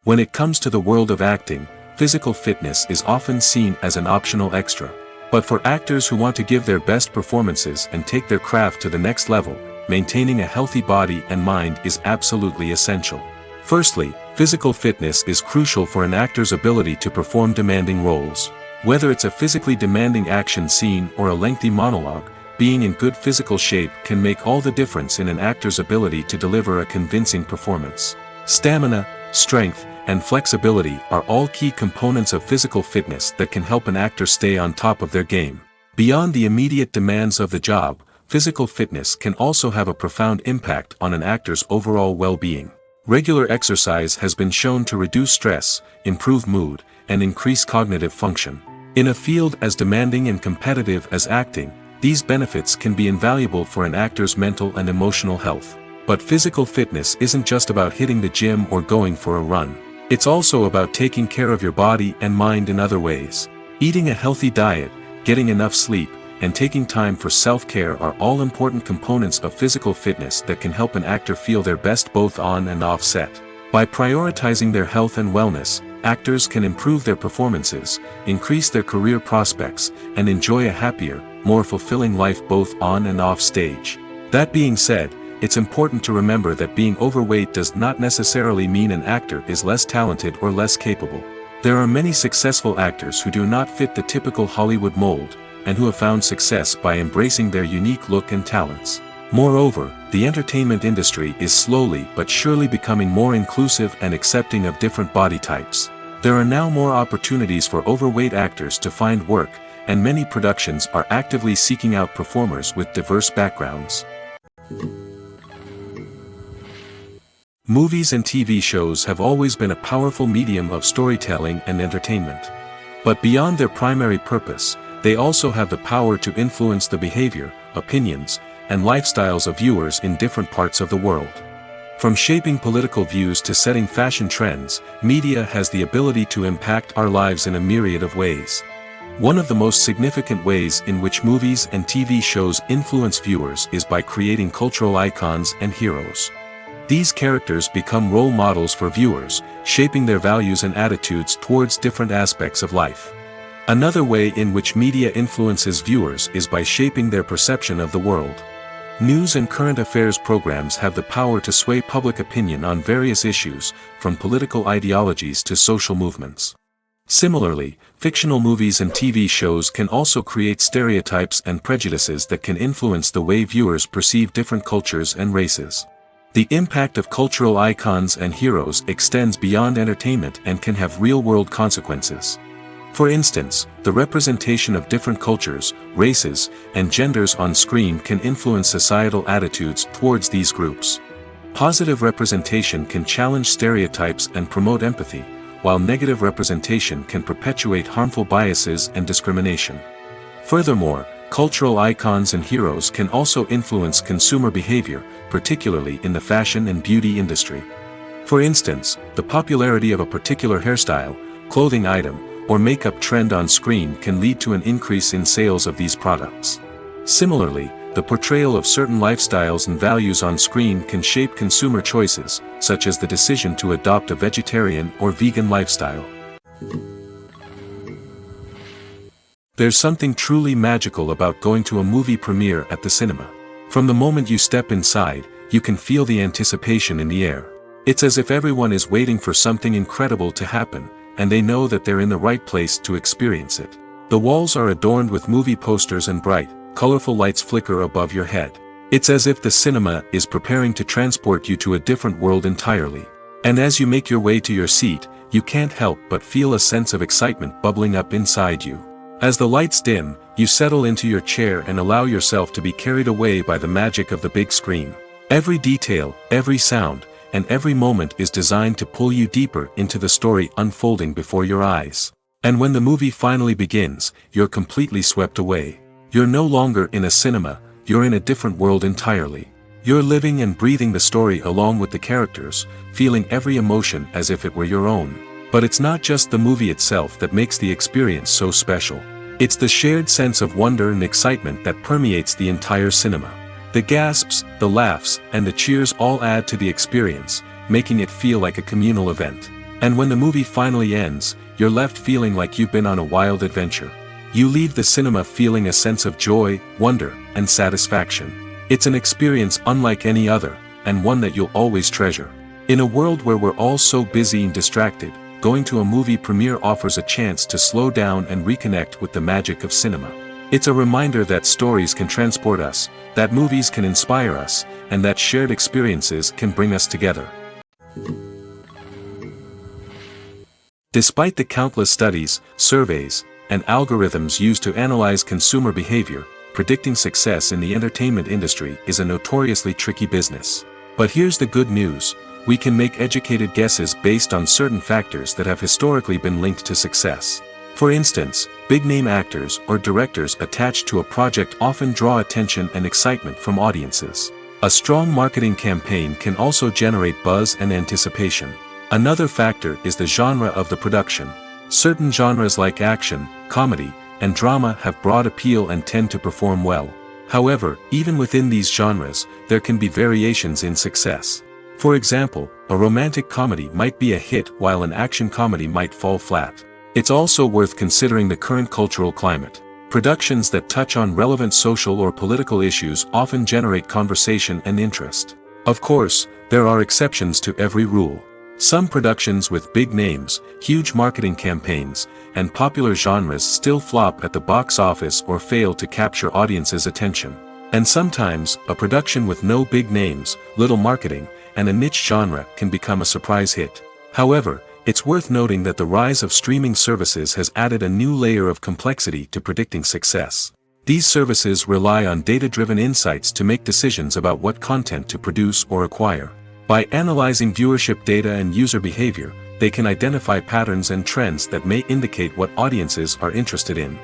When it comes to the world of acting, physical fitness is often seen as an optional extra. But for actors who want to give their best performances and take their craft to the next level, maintaining a healthy body and mind is absolutely essential. Firstly, physical fitness is crucial for an actor's ability to perform demanding roles. Whether it's a physically demanding action scene or a lengthy monologue, being in good physical shape can make all the difference in an actor's ability to deliver a convincing performance. Stamina, strength, and flexibility are all key components of physical fitness that can help an actor stay on top of their game. Beyond the immediate demands of the job, physical fitness can also have a profound impact on an actor's overall well-being. Regular exercise has been shown to reduce stress, improve mood, and increase cognitive function. In a field as demanding and competitive as acting, these benefits can be invaluable for an actor's mental and emotional health. But physical fitness isn't just about hitting the gym or going for a run. It's also about taking care of your body and mind in other ways. Eating a healthy diet, getting enough sleep, and taking time for self-care are all important components of physical fitness that can help an actor feel their best both on and off set. By prioritizing their health and wellness, actors can improve their performances, increase their career prospects, and enjoy a happier, more fulfilling life both on and off stage. That being said, it's important to remember that being overweight does not necessarily mean an actor is less talented or less capable. There are many successful actors who do not fit the typical Hollywood mold, and who have found success by embracing their unique look and talents. Moreover, the entertainment industry is slowly but surely becoming more inclusive and accepting of different body types. There are now more opportunities for overweight actors to find work, and many productions are actively seeking out performers with diverse backgrounds. Movies and TV shows have always been a powerful medium of storytelling and entertainment. But beyond their primary purpose, they also have the power to influence the behavior, opinions, and lifestyles of viewers in different parts of the world. From shaping political views to setting fashion trends, media has the ability to impact our lives in a myriad of ways. One of the most significant ways in which movies and TV shows influence viewers is by creating cultural icons and heroes. These characters become role models for viewers, shaping their values and attitudes towards different aspects of life. Another way in which media influences viewers is by shaping their perception of the world. News and current affairs programs have the power to sway public opinion on various issues, from political ideologies to social movements. Similarly, fictional movies and TV shows can also create stereotypes and prejudices that can influence the way viewers perceive different cultures and races. The impact of cultural icons and heroes extends beyond entertainment and can have real-world consequences. For instance, the representation of different cultures, races, and genders on screen can influence societal attitudes towards these groups. Positive representation can challenge stereotypes and promote empathy, while negative representation can perpetuate harmful biases and discrimination. Furthermore, cultural icons and heroes can also influence consumer behavior, particularly in the fashion and beauty industry. For instance, the popularity of a particular hairstyle, clothing item, or makeup trend on screen can lead to an increase in sales of these products. Similarly, the portrayal of certain lifestyles and values on screen can shape consumer choices, such as the decision to adopt a vegetarian or vegan lifestyle. There's something truly magical about going to a movie premiere at the cinema. From the moment you step inside, you can feel the anticipation in the air. It's as if everyone is waiting for something incredible to happen, and they know that they're in the right place to experience it. The walls are adorned with movie posters and bright, colorful lights flicker above your head. It's as if the cinema is preparing to transport you to a different world entirely. And as you make your way to your seat, you can't help but feel a sense of excitement bubbling up inside you. As the lights dim, you settle into your chair and allow yourself to be carried away by the magic of the big screen. Every detail, every sound, and every moment is designed to pull you deeper into the story unfolding before your eyes. And when the movie finally begins, you're completely swept away. You're no longer in a cinema, you're in a different world entirely. You're living and breathing the story along with the characters, feeling every emotion as if it were your own. But it's not just the movie itself that makes the experience so special. It's the shared sense of wonder and excitement that permeates the entire cinema. The gasps, the laughs, and the cheers all add to the experience, making it feel like a communal event. And when the movie finally ends, you're left feeling like you've been on a wild adventure. You leave the cinema feeling a sense of joy, wonder, and satisfaction. It's an experience unlike any other, and one that you'll always treasure. In a world where we're all so busy and distracted, going to a movie premiere offers a chance to slow down and reconnect with the magic of cinema. It's a reminder that stories can transport us, that movies can inspire us, and that shared experiences can bring us together. Despite the countless studies, surveys, and algorithms used to analyze consumer behavior, predicting success in the entertainment industry is a notoriously tricky business. But here's the good news. We can make educated guesses based on certain factors that have historically been linked to success. For instance, big-name actors or directors attached to a project often draw attention and excitement from audiences. A strong marketing campaign can also generate buzz and anticipation. Another factor is the genre of the production. Certain genres like action, comedy, and drama have broad appeal and tend to perform well. However, even within these genres, there can be variations in success. For example, a romantic comedy might be a hit while an action comedy might fall flat. It's also worth considering the current cultural climate. Productions that touch on relevant social or political issues often generate conversation and interest. Of course, there are exceptions to every rule. Some productions with big names, huge marketing campaigns, and popular genres still flop at the box office or fail to capture audiences' attention. And sometimes, a production with no big names, little marketing, and a niche genre can become a surprise hit. However, it's worth noting that the rise of streaming services has added a new layer of complexity to predicting success. These services rely on data-driven insights to make decisions about what content to produce or acquire. By analyzing viewership data and user behavior, they can identify patterns and trends that may indicate what audiences are interested in.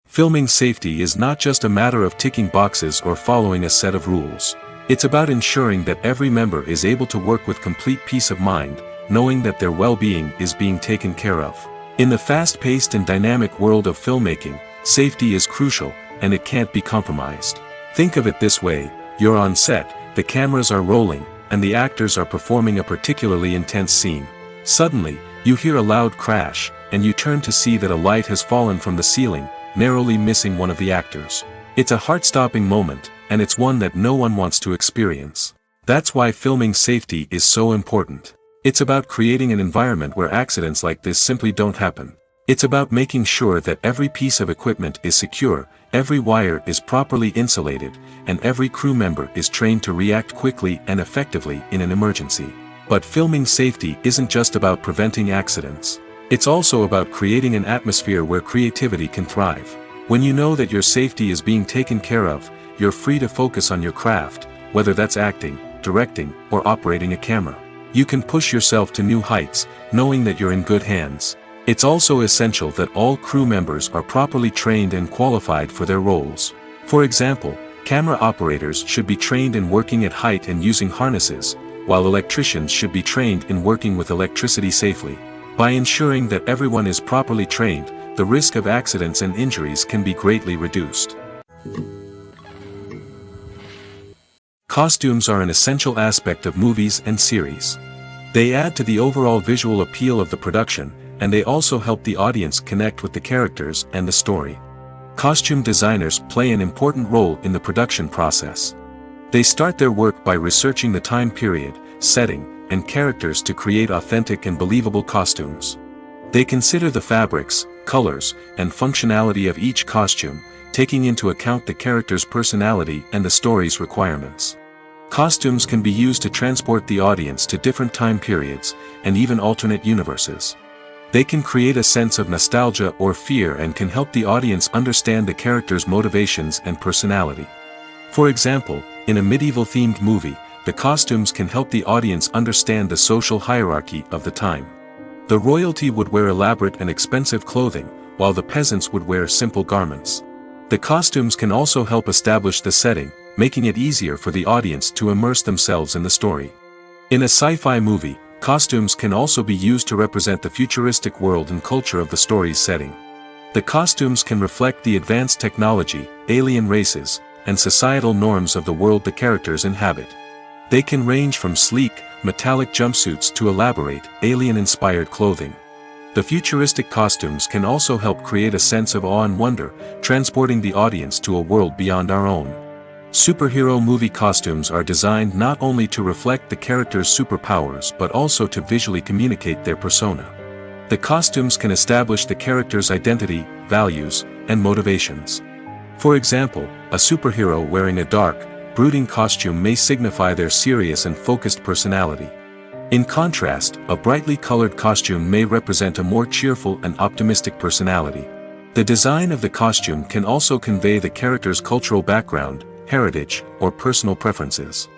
Filming safety is not just a matter of ticking boxes or following a set of rules. It's about ensuring that every member is able to work with complete peace of mind, knowing that their well-being is being taken care of. In the fast-paced and dynamic world of filmmaking, safety is crucial, and it can't be compromised. Think of it this way, you're on set, the cameras are rolling, and the actors are performing a particularly intense scene. Suddenly, you hear a loud crash, and you turn to see that a light has fallen from the ceiling, narrowly missing one of the actors. It's a heart-stopping moment, and it's one that no one wants to experience. That's why filming safety is so important. It's about creating an environment where accidents like this simply don't happen. It's about making sure that every piece of equipment is secure, every wire is properly insulated, and every crew member is trained to react quickly and effectively in an emergency. But filming safety isn't just about preventing accidents. It's also about creating an atmosphere where creativity can thrive. When you know that your safety is being taken care of, you're free to focus on your craft, whether that's acting, directing, or operating a camera. You can push yourself to new heights, knowing that you're in good hands. It's also essential that all crew members are properly trained and qualified for their roles. For example, camera operators should be trained in working at height and using harnesses, while electricians should be trained in working with electricity safely. By ensuring that everyone is properly trained, the risk of accidents and injuries can be greatly reduced. Costumes are an essential aspect of movies and series. They add to the overall visual appeal of the production, and they also help the audience connect with the characters and the story. Costume designers play an important role in the production process. They start their work by researching the time period, setting, and characters to create authentic and believable costumes. They consider the fabrics, colors, and functionality of each costume, taking into account the character's personality and the story's requirements. Costumes can be used to transport the audience to different time periods, and even alternate universes. They can create a sense of nostalgia or fear and can help the audience understand the character's motivations and personality. For example, in a medieval-themed movie, the costumes can help the audience understand the social hierarchy of the time. The royalty would wear elaborate and expensive clothing, while the peasants would wear simple garments. The costumes can also help establish the setting, making it easier for the audience to immerse themselves in the story. In a sci-fi movie, costumes can also be used to represent the futuristic world and culture of the story's setting. The costumes can reflect the advanced technology, alien races, and societal norms of the world the characters inhabit. They can range from sleek, metallic jumpsuits to elaborate, alien-inspired clothing. The futuristic costumes can also help create a sense of awe and wonder, transporting the audience to a world beyond our own. Superhero movie costumes are designed not only to reflect the character's superpowers but also to visually communicate their persona. The costumes can establish the character's identity, values, and motivations. For example, a superhero wearing a dark, brooding costume may signify their serious and focused personality. In contrast, a brightly colored costume may represent a more cheerful and optimistic personality. The design of the costume can also convey the character's cultural background, heritage, or personal preferences.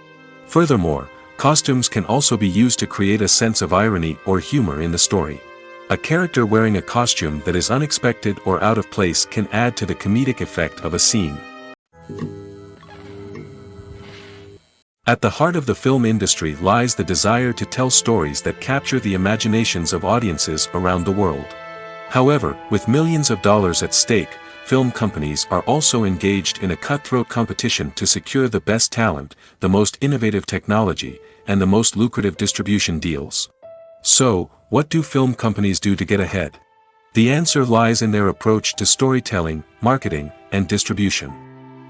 Furthermore, costumes can also be used to create a sense of irony or humor in the story. A character wearing a costume that is unexpected or out of place can add to the comedic effect of a scene. At the heart of the film industry lies the desire to tell stories that capture the imaginations of audiences around the world. However, with millions of dollars at stake, film companies are also engaged in a cutthroat competition to secure the best talent, the most innovative technology, and the most lucrative distribution deals. So, what do film companies do to get ahead? The answer lies in their approach to storytelling, marketing, and distribution.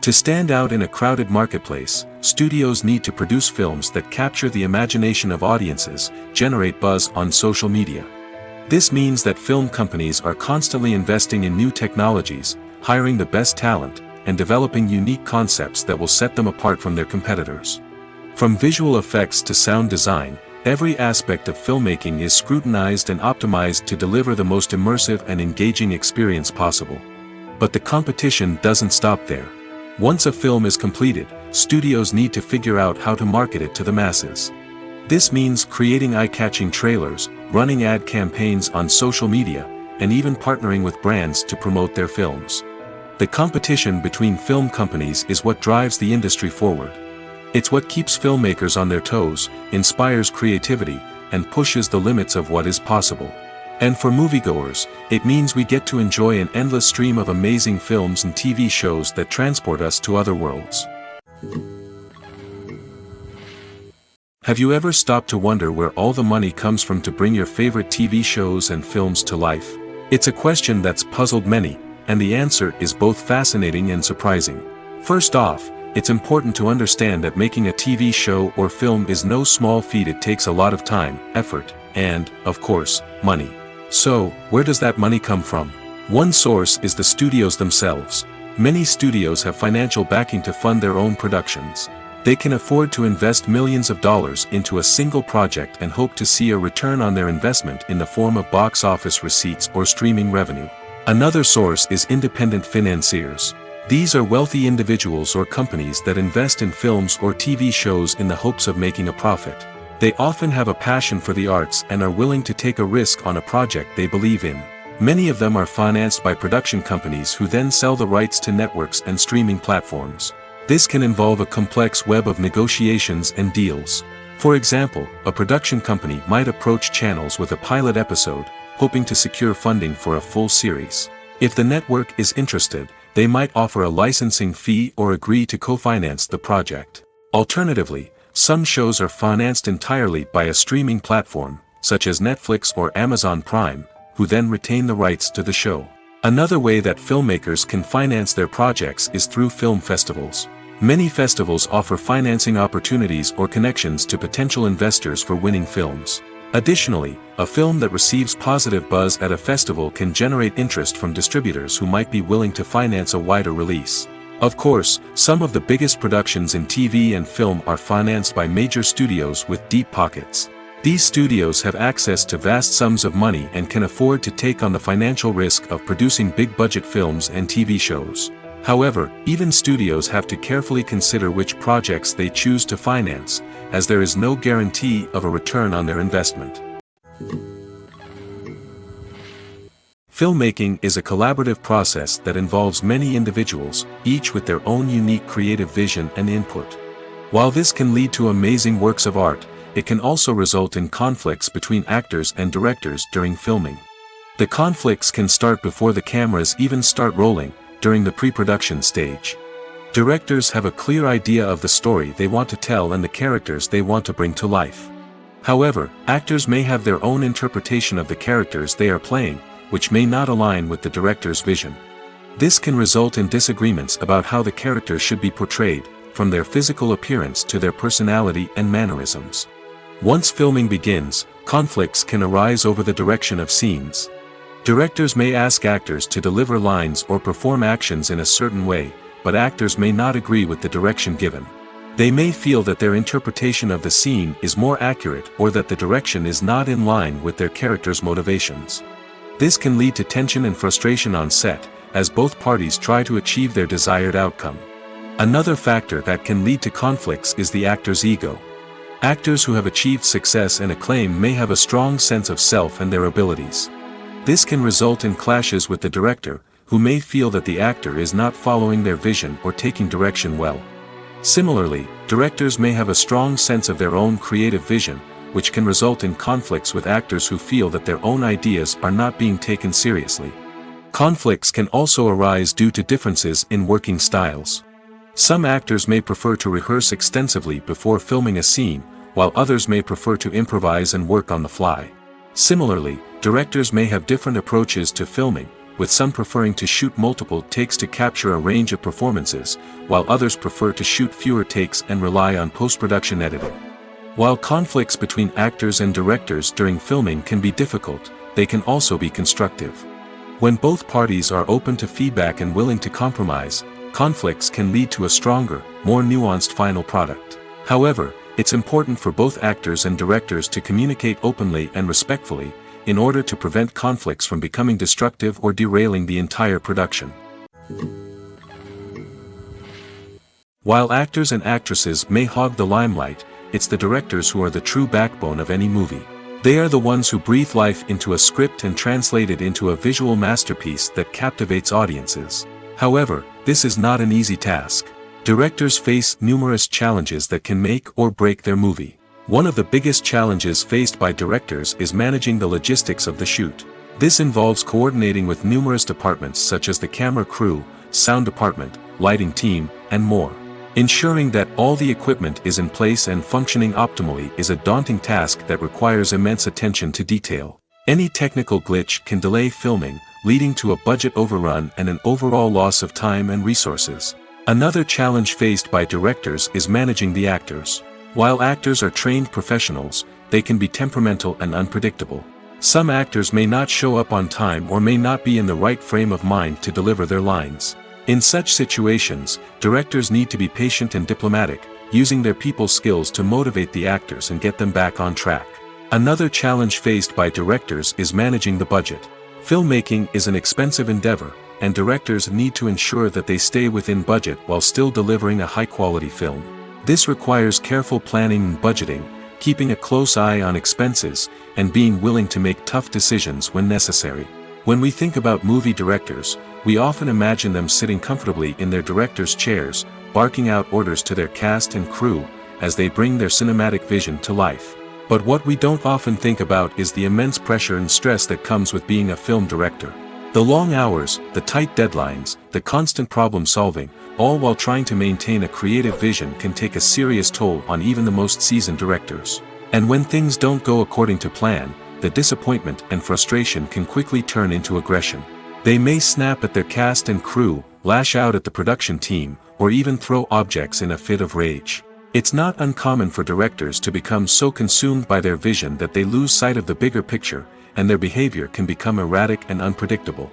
To stand out in a crowded marketplace, studios need to produce films that capture the imagination of audiences, generate buzz on social media. This means that film companies are constantly investing in new technologies, hiring the best talent, and developing unique concepts that will set them apart from their competitors. From visual effects to sound design, every aspect of filmmaking is scrutinized and optimized to deliver the most immersive and engaging experience possible. But the competition doesn't stop there. Once a film is completed, studios need to figure out how to market it to the masses. This means creating eye-catching trailers, running ad campaigns on social media, and even partnering with brands to promote their films. The competition between film companies is what drives the industry forward. It's what keeps filmmakers on their toes, inspires creativity, and pushes the limits of what is possible. And for moviegoers, it means we get to enjoy an endless stream of amazing films and TV shows that transport us to other worlds. Have you ever stopped to wonder where all the money comes from to bring your favorite TV shows and films to life? It's a question that's puzzled many, and the answer is both fascinating and surprising. First off, it's important to understand that making a TV show or film is no small feat. It takes a lot of time, effort, and, of course, money. So, where does that money come from? One source is the studios themselves. Many studios have financial backing to fund their own productions. They can afford to invest millions of dollars into a single project and hope to see a return on their investment in the form of box office receipts or streaming revenue. Another source is independent financiers. These are wealthy individuals or companies that invest in films or TV shows in the hopes of making a profit. They often have a passion for the arts and are willing to take a risk on a project they believe in. Many of them are financed by production companies who then sell the rights to networks and streaming platforms. This can involve a complex web of negotiations and deals. For example, a production company might approach channels with a pilot episode, hoping to secure funding for a full series. If the network is interested, they might offer a licensing fee or agree to co-finance the project. Alternatively, some shows are financed entirely by a streaming platform, such as Netflix or Amazon Prime, who then retain the rights to the show. Another way that filmmakers can finance their projects is through film festivals. Many festivals offer financing opportunities or connections to potential investors for winning films. Additionally, a film that receives positive buzz at a festival can generate interest from distributors who might be willing to finance a wider release. Of course, some of the biggest productions in TV and film are financed by major studios with deep pockets. These studios have access to vast sums of money and can afford to take on the financial risk of producing big-budget films and TV shows. However, even studios have to carefully consider which projects they choose to finance, as there is no guarantee of a return on their investment. Filmmaking is a collaborative process that involves many individuals, each with their own unique creative vision and input. While this can lead to amazing works of art, it can also result in conflicts between actors and directors during filming. The conflicts can start before the cameras even start rolling, during the pre-production stage. Directors have a clear idea of the story they want to tell and the characters they want to bring to life. However, actors may have their own interpretation of the characters they are playing, which may not align with the director's vision. This can result in disagreements about how the characters should be portrayed, from their physical appearance to their personality and mannerisms. Once filming begins, conflicts can arise over the direction of scenes. Directors may ask actors to deliver lines or perform actions in a certain way, but actors may not agree with the direction given. They may feel that their interpretation of the scene is more accurate or that the direction is not in line with their character's motivations. This can lead to tension and frustration on set, as both parties try to achieve their desired outcome. Another factor that can lead to conflicts is the actor's ego. Actors who have achieved success and acclaim may have a strong sense of self and their abilities. This can result in clashes with the director, who may feel that the actor is not following their vision or taking direction well. Similarly, directors may have a strong sense of their own creative vision, which can result in conflicts with actors who feel that their own ideas are not being taken seriously. Conflicts can also arise due to differences in working styles. Some actors may prefer to rehearse extensively before filming a scene, while others may prefer to improvise and work on the fly. Similarly, directors may have different approaches to filming, with some preferring to shoot multiple takes to capture a range of performances, while others prefer to shoot fewer takes and rely on post-production editing. While conflicts between actors and directors during filming can be difficult, they can also be constructive. When both parties are open to feedback and willing to compromise, conflicts can lead to a stronger, more nuanced final product. However, it's important for both actors and directors to communicate openly and respectfully, in order to prevent conflicts from becoming destructive or derailing the entire production. While actors and actresses may hog the limelight, it's the directors who are the true backbone of any movie. They are the ones who breathe life into a script and translate it into a visual masterpiece that captivates audiences. However, this is not an easy task. Directors face numerous challenges that can make or break their movie. One of the biggest challenges faced by directors is managing the logistics of the shoot. This involves coordinating with numerous departments such as the camera crew, sound department, lighting team, and more. Ensuring that all the equipment is in place and functioning optimally is a daunting task that requires immense attention to detail. Any technical glitch can delay filming, leading to a budget overrun and an overall loss of time and resources. Another challenge faced by directors is managing the actors. While actors are trained professionals, they can be temperamental and unpredictable. Some actors may not show up on time or may not be in the right frame of mind to deliver their lines. In such situations, directors need to be patient and diplomatic, using their people skills to motivate the actors and get them back on track. Another challenge faced by directors is managing the budget. Filmmaking is an expensive endeavor, and directors need to ensure that they stay within budget while still delivering a high-quality film. This requires careful planning and budgeting, keeping a close eye on expenses, and being willing to make tough decisions when necessary. When we think about movie directors, we often imagine them sitting comfortably in their director's chairs, barking out orders to their cast and crew, as they bring their cinematic vision to life. But what we don't often think about is the immense pressure and stress that comes with being a film director. The long hours, the tight deadlines, the constant problem solving, all while trying to maintain a creative vision can take a serious toll on even the most seasoned directors. And when things don't go according to plan, the disappointment and frustration can quickly turn into aggression. They may snap at their cast and crew, lash out at the production team, or even throw objects in a fit of rage. It's not uncommon for directors to become so consumed by their vision that they lose sight of the bigger picture, and their behavior can become erratic and unpredictable.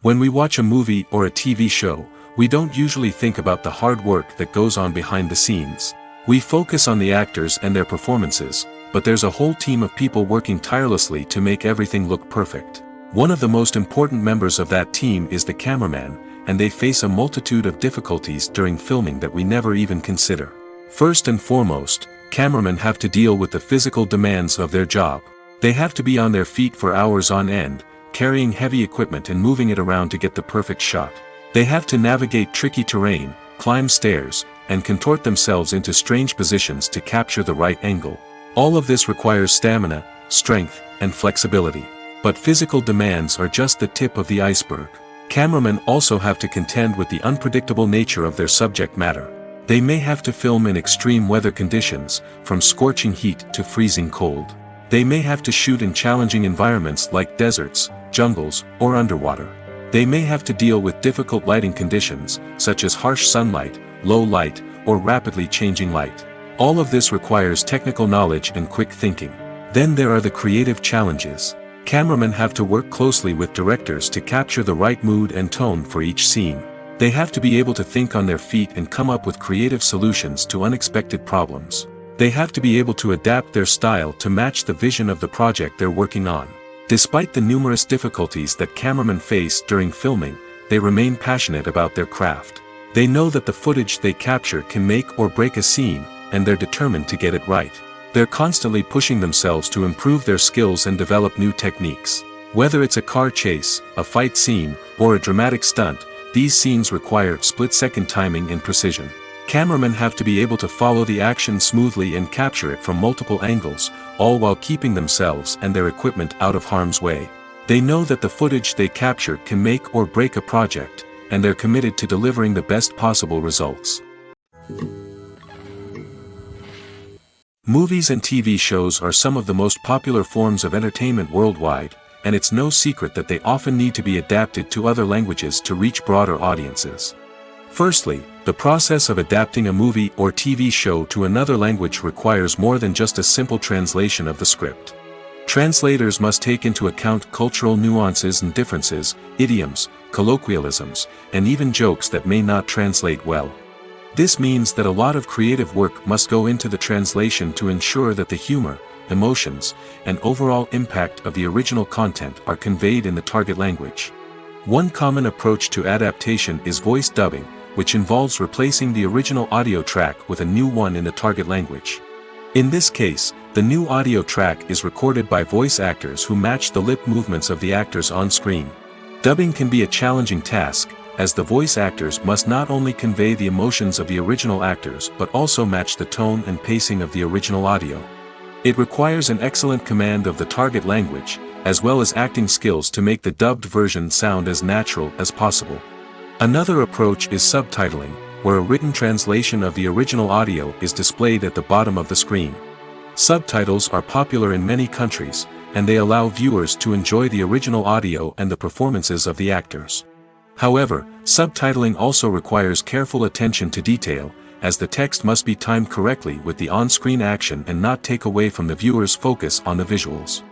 When we watch a movie or a TV show, we don't usually think about the hard work that goes on behind the scenes. We focus on the actors and their performances, but there's a whole team of people working tirelessly to make everything look perfect. One of the most important members of that team is the cameraman, and they face a multitude of difficulties during filming that we never even consider. First and foremost, cameramen have to deal with the physical demands of their job. They have to be on their feet for hours on end, carrying heavy equipment and moving it around to get the perfect shot. They have to navigate tricky terrain, climb stairs, and contort themselves into strange positions to capture the right angle. All of this requires stamina, strength, and flexibility. But physical demands are just the tip of the iceberg. Cameramen also have to contend with the unpredictable nature of their subject matter. They may have to film in extreme weather conditions, from scorching heat to freezing cold. They may have to shoot in challenging environments like deserts, jungles, or underwater. They may have to deal with difficult lighting conditions, such as harsh sunlight, low light, or rapidly changing light. All of this requires technical knowledge and quick thinking. Then there are the creative challenges. Cameramen have to work closely with directors to capture the right mood and tone for each scene. They have to be able to think on their feet and come up with creative solutions to unexpected problems. They have to be able to adapt their style to match the vision of the project they're working on. Despite the numerous difficulties that cameramen face during filming, they remain passionate about their craft. They know that the footage they capture can make or break a scene, and they're determined to get it right. They're constantly pushing themselves to improve their skills and develop new techniques. Whether it's a car chase, a fight scene, or a dramatic stunt, these scenes require split-second timing and precision. Cameramen have to be able to follow the action smoothly and capture it from multiple angles, all while keeping themselves and their equipment out of harm's way. They know that the footage they capture can make or break a project, and they're committed to delivering the best possible results. Movies and TV shows are some of the most popular forms of entertainment worldwide, and it's no secret that they often need to be adapted to other languages to reach broader audiences. Firstly, the process of adapting a movie or TV show to another language requires more than just a simple translation of the script. Translators must take into account cultural nuances and differences, idioms, colloquialisms, and even jokes that may not translate well. This means that a lot of creative work must go into the translation to ensure that the humor, emotions, and overall impact of the original content are conveyed in the target language. One common approach to adaptation is voice dubbing, which involves replacing the original audio track with a new one in the target language. In this case, the new audio track is recorded by voice actors who match the lip movements of the actors on screen. Dubbing can be a challenging task, as the voice actors must not only convey the emotions of the original actors but also match the tone and pacing of the original audio. It requires an excellent command of the target language, as well as acting skills to make the dubbed version sound as natural as possible. Another approach is subtitling, where a written translation of the original audio is displayed at the bottom of the screen. Subtitles are popular in many countries, and they allow viewers to enjoy the original audio and the performances of the actors. However, subtitling also requires careful attention to detail, as the text must be timed correctly with the on-screen action and not take away from the viewer's focus on the visuals.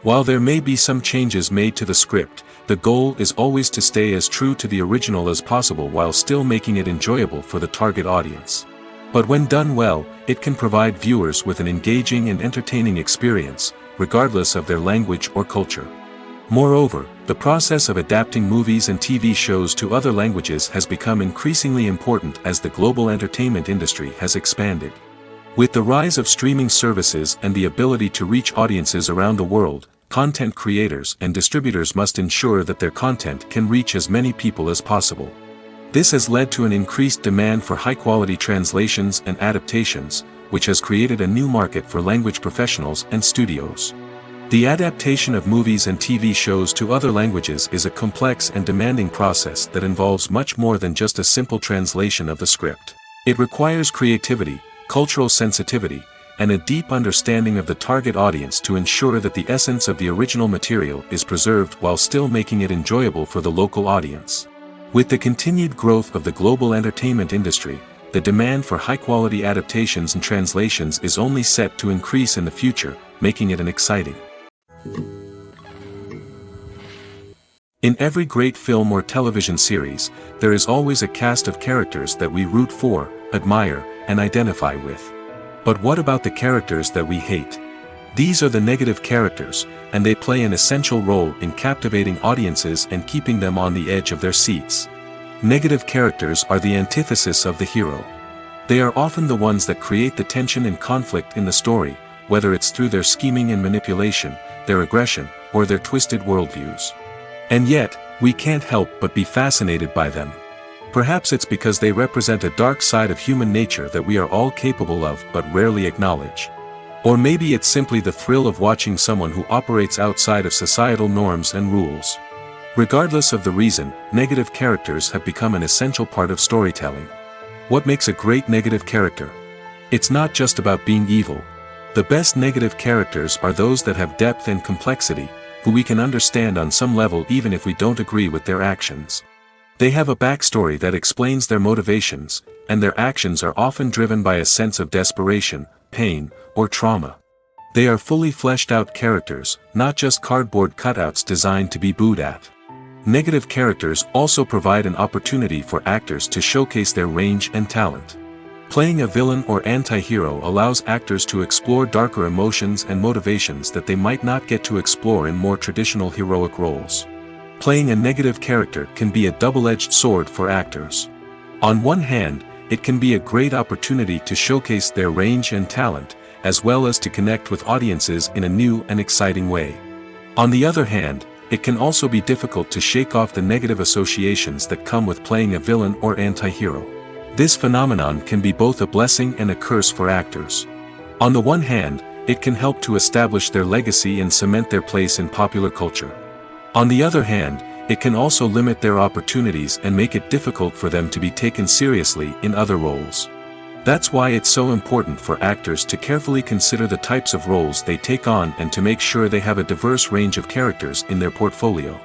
While there may be some changes made to the script, The goal is always to stay as true to the original as possible while still making it enjoyable for the target audience. But when done well, it can provide viewers with an engaging and entertaining experience, regardless of their language or culture. Moreover, the process of adapting movies and TV shows to other languages has become increasingly important as the global entertainment industry has expanded. With the rise of streaming services and the ability to reach audiences around the world, content creators and distributors must ensure that their content can reach as many people as possible. This has led to an increased demand for high-quality translations and adaptations, which has created a new market for language professionals and studios. The adaptation of movies and TV shows to other languages is a complex and demanding process that involves much more than just a simple translation of the script. It requires creativity, cultural sensitivity, and a deep understanding of the target audience to ensure that the essence of the original material is preserved while still making it enjoyable for the local audience. With the continued growth of the global entertainment industry, the demand for high-quality adaptations and translations is only set to increase in the future, making it an exciting. In every great film or television series, there is always a cast of characters that we root for, admire, and identify with. But what about the characters that we hate? These are the negative characters, and they play an essential role in captivating audiences and keeping them on the edge of their seats. Negative characters are the antithesis of the hero. They are often the ones that create the tension and conflict in the story, whether it's through their scheming and manipulation, their aggression, or their twisted worldviews. And yet, we can't help but be fascinated by them. Perhaps it's because they represent a dark side of human nature that we are all capable of but rarely acknowledge. Or maybe it's simply the thrill of watching someone who operates outside of societal norms and rules. Regardless of the reason, negative characters have become an essential part of storytelling. What makes a great negative character? It's not just about being evil. The best negative characters are those that have depth and complexity, who we can understand on some level even if we don't agree with their actions. They have a backstory that explains their motivations, and their actions are often driven by a sense of desperation, pain, or trauma. They are fully fleshed out characters, not just cardboard cutouts designed to be booed at. Negative characters also provide an opportunity for actors to showcase their range and talent. Playing a villain or anti-hero allows actors to explore darker emotions and motivations that they might not get to explore in more traditional heroic roles. Playing a negative character can be a double-edged sword for actors. On one hand, it can be a great opportunity to showcase their range and talent, as well as to connect with audiences in a new and exciting way. On the other hand, it can also be difficult to shake off the negative associations that come with playing a villain or anti-hero. This phenomenon can be both a blessing and a curse for actors. On the one hand, it can help to establish their legacy and cement their place in popular culture. On the other hand, it can also limit their opportunities and make it difficult for them to be taken seriously in other roles. That's why it's so important for actors to carefully consider the types of roles they take on and to make sure they have a diverse range of characters in their portfolio.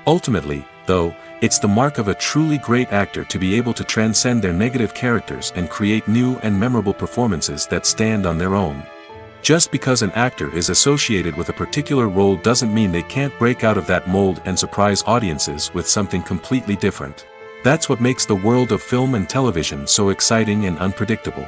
Ultimately, though, it's the mark of a truly great actor to be able to transcend their negative characters and create new and memorable performances that stand on their own. Just because an actor is associated with a particular role doesn't mean they can't break out of that mold and surprise audiences with something completely different. That's what makes the world of film and television so exciting and unpredictable.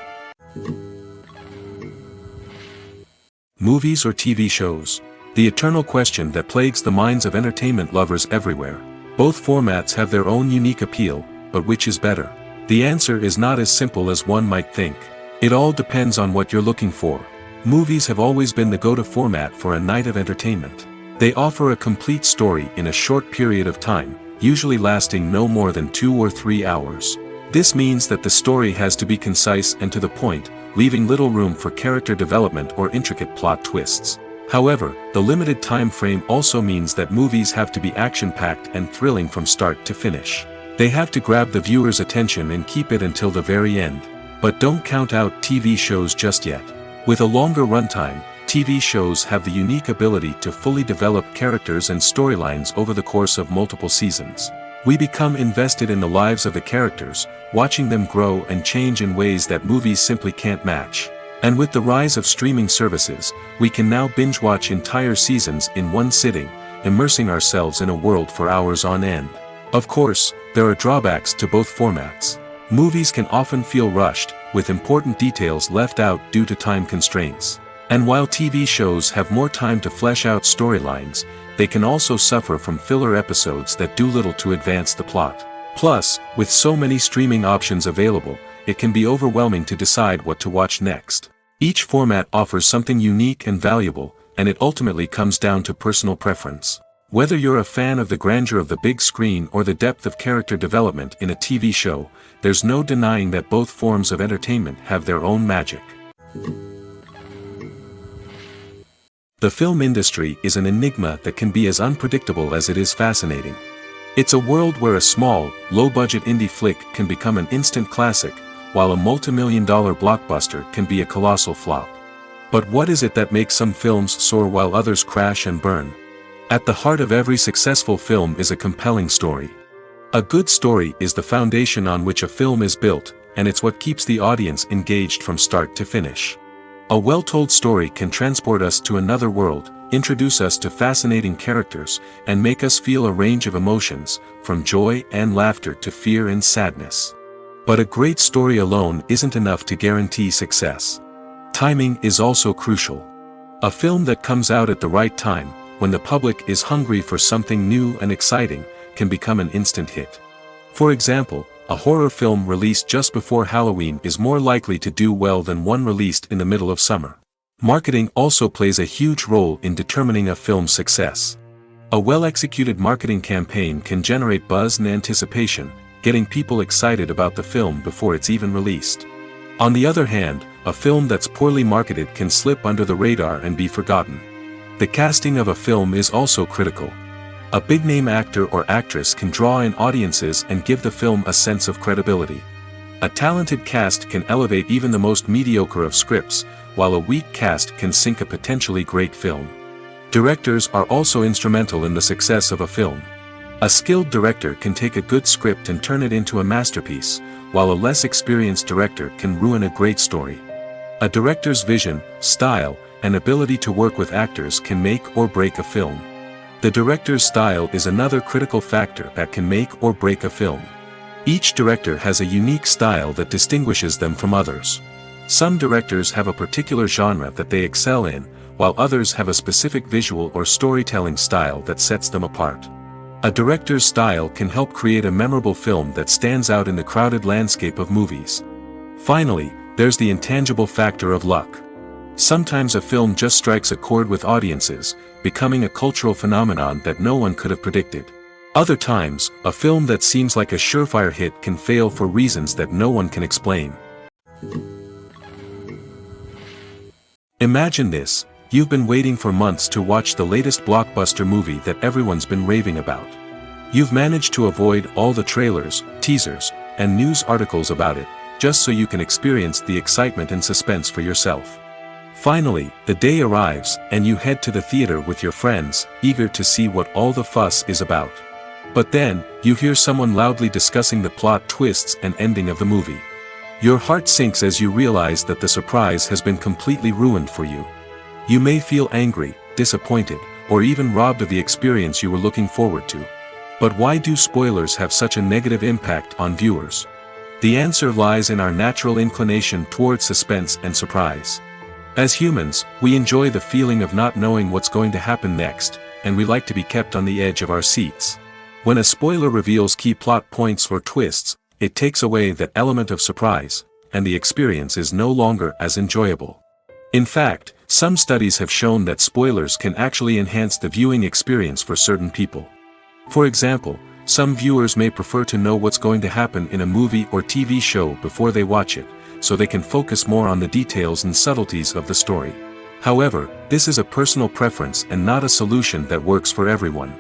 Movies or TV shows? The eternal question that plagues the minds of entertainment lovers everywhere. Both formats have their own unique appeal, but which is better? The answer is not as simple as one might think. It all depends on what you're looking for. Movies have always been the go-to format for a night of entertainment. They offer a complete story in a short period of time, usually lasting no more than 2 or 3 hours. This means that the story has to be concise and to the point, leaving little room for character development or intricate plot twists. However, the limited time frame also means that movies have to be action-packed and thrilling from start to finish. They have to grab the viewer's attention and keep it until the very end. But don't count out TV shows just yet. With a longer runtime, TV shows have the unique ability to fully develop characters and storylines over the course of multiple seasons. We become invested in the lives of the characters, watching them grow and change in ways that movies simply can't match. And with the rise of streaming services, we can now binge-watch entire seasons in one sitting, immersing ourselves in a world for hours on end. Of course, there are drawbacks to both formats. Movies can often feel rushed, with important details left out due to time constraints. And while TV shows have more time to flesh out storylines, they can also suffer from filler episodes that do little to advance the plot. Plus, with so many streaming options available, it can be overwhelming to decide what to watch next. Each format offers something unique and valuable, and it ultimately comes down to personal preference. Whether you're a fan of the grandeur of the big screen or the depth of character development in a TV show, there's no denying that both forms of entertainment have their own magic. The film industry is an enigma that can be as unpredictable as it is fascinating. It's a world where a small, low-budget indie flick can become an instant classic, while a multi-million-dollar blockbuster can be a colossal flop. But what is it that makes some films soar while others crash and burn? At the heart of every successful film is a compelling story. A good story is the foundation on which a film is built, and it's what keeps the audience engaged from start to finish. A well-told story can transport us to another world, introduce us to fascinating characters, and make us feel a range of emotions, from joy and laughter to fear and sadness. But a great story alone isn't enough to guarantee success. Timing is also crucial. A film that comes out at the right time, when the public is hungry for something new and exciting, can become an instant hit. For example, a horror film released just before Halloween is more likely to do well than one released in the middle of summer. Marketing also plays a huge role in determining a film's success. A well-executed marketing campaign can generate buzz and anticipation, getting people excited about the film before it's even released. On the other hand, a film that's poorly marketed can slip under the radar and be forgotten. The casting of a film is also critical. A big-name actor or actress can draw in audiences and give the film a sense of credibility. A talented cast can elevate even the most mediocre of scripts, while a weak cast can sink a potentially great film. Directors are also instrumental in the success of a film. A skilled director can take a good script and turn it into a masterpiece, while a less experienced director can ruin a great story. A director's vision, style, and ability to work with actors can make or break a film. The director's style is another critical factor that can make or break a film. Each director has a unique style that distinguishes them from others. Some directors have a particular genre that they excel in, while others have a specific visual or storytelling style that sets them apart. A director's style can help create a memorable film that stands out in the crowded landscape of movies. Finally, there's the intangible factor of luck. Sometimes a film just strikes a chord with audiences, becoming a cultural phenomenon that no one could have predicted. Other times, a film that seems like a surefire hit can fail for reasons that no one can explain. Imagine this: you've been waiting for months to watch the latest blockbuster movie that everyone's been raving about. You've managed to avoid all the trailers, teasers, and news articles about it, just so you can experience the excitement and suspense for yourself. Finally, the day arrives, and you head to the theater with your friends, eager to see what all the fuss is about. But then, you hear someone loudly discussing the plot twists and ending of the movie. Your heart sinks as you realize that the surprise has been completely ruined for you. You may feel angry, disappointed, or even robbed of the experience you were looking forward to. But why do spoilers have such a negative impact on viewers? The answer lies in our natural inclination toward suspense and surprise. As humans, we enjoy the feeling of not knowing what's going to happen next, and we like to be kept on the edge of our seats. When a spoiler reveals key plot points or twists, it takes away that element of surprise, and the experience is no longer as enjoyable. In fact, some studies have shown that spoilers can actually enhance the viewing experience for certain people. For example, some viewers may prefer to know what's going to happen in a movie or TV show before they watch it, so they can focus more on the details and subtleties of the story. However, this is a personal preference and not a solution that works for everyone.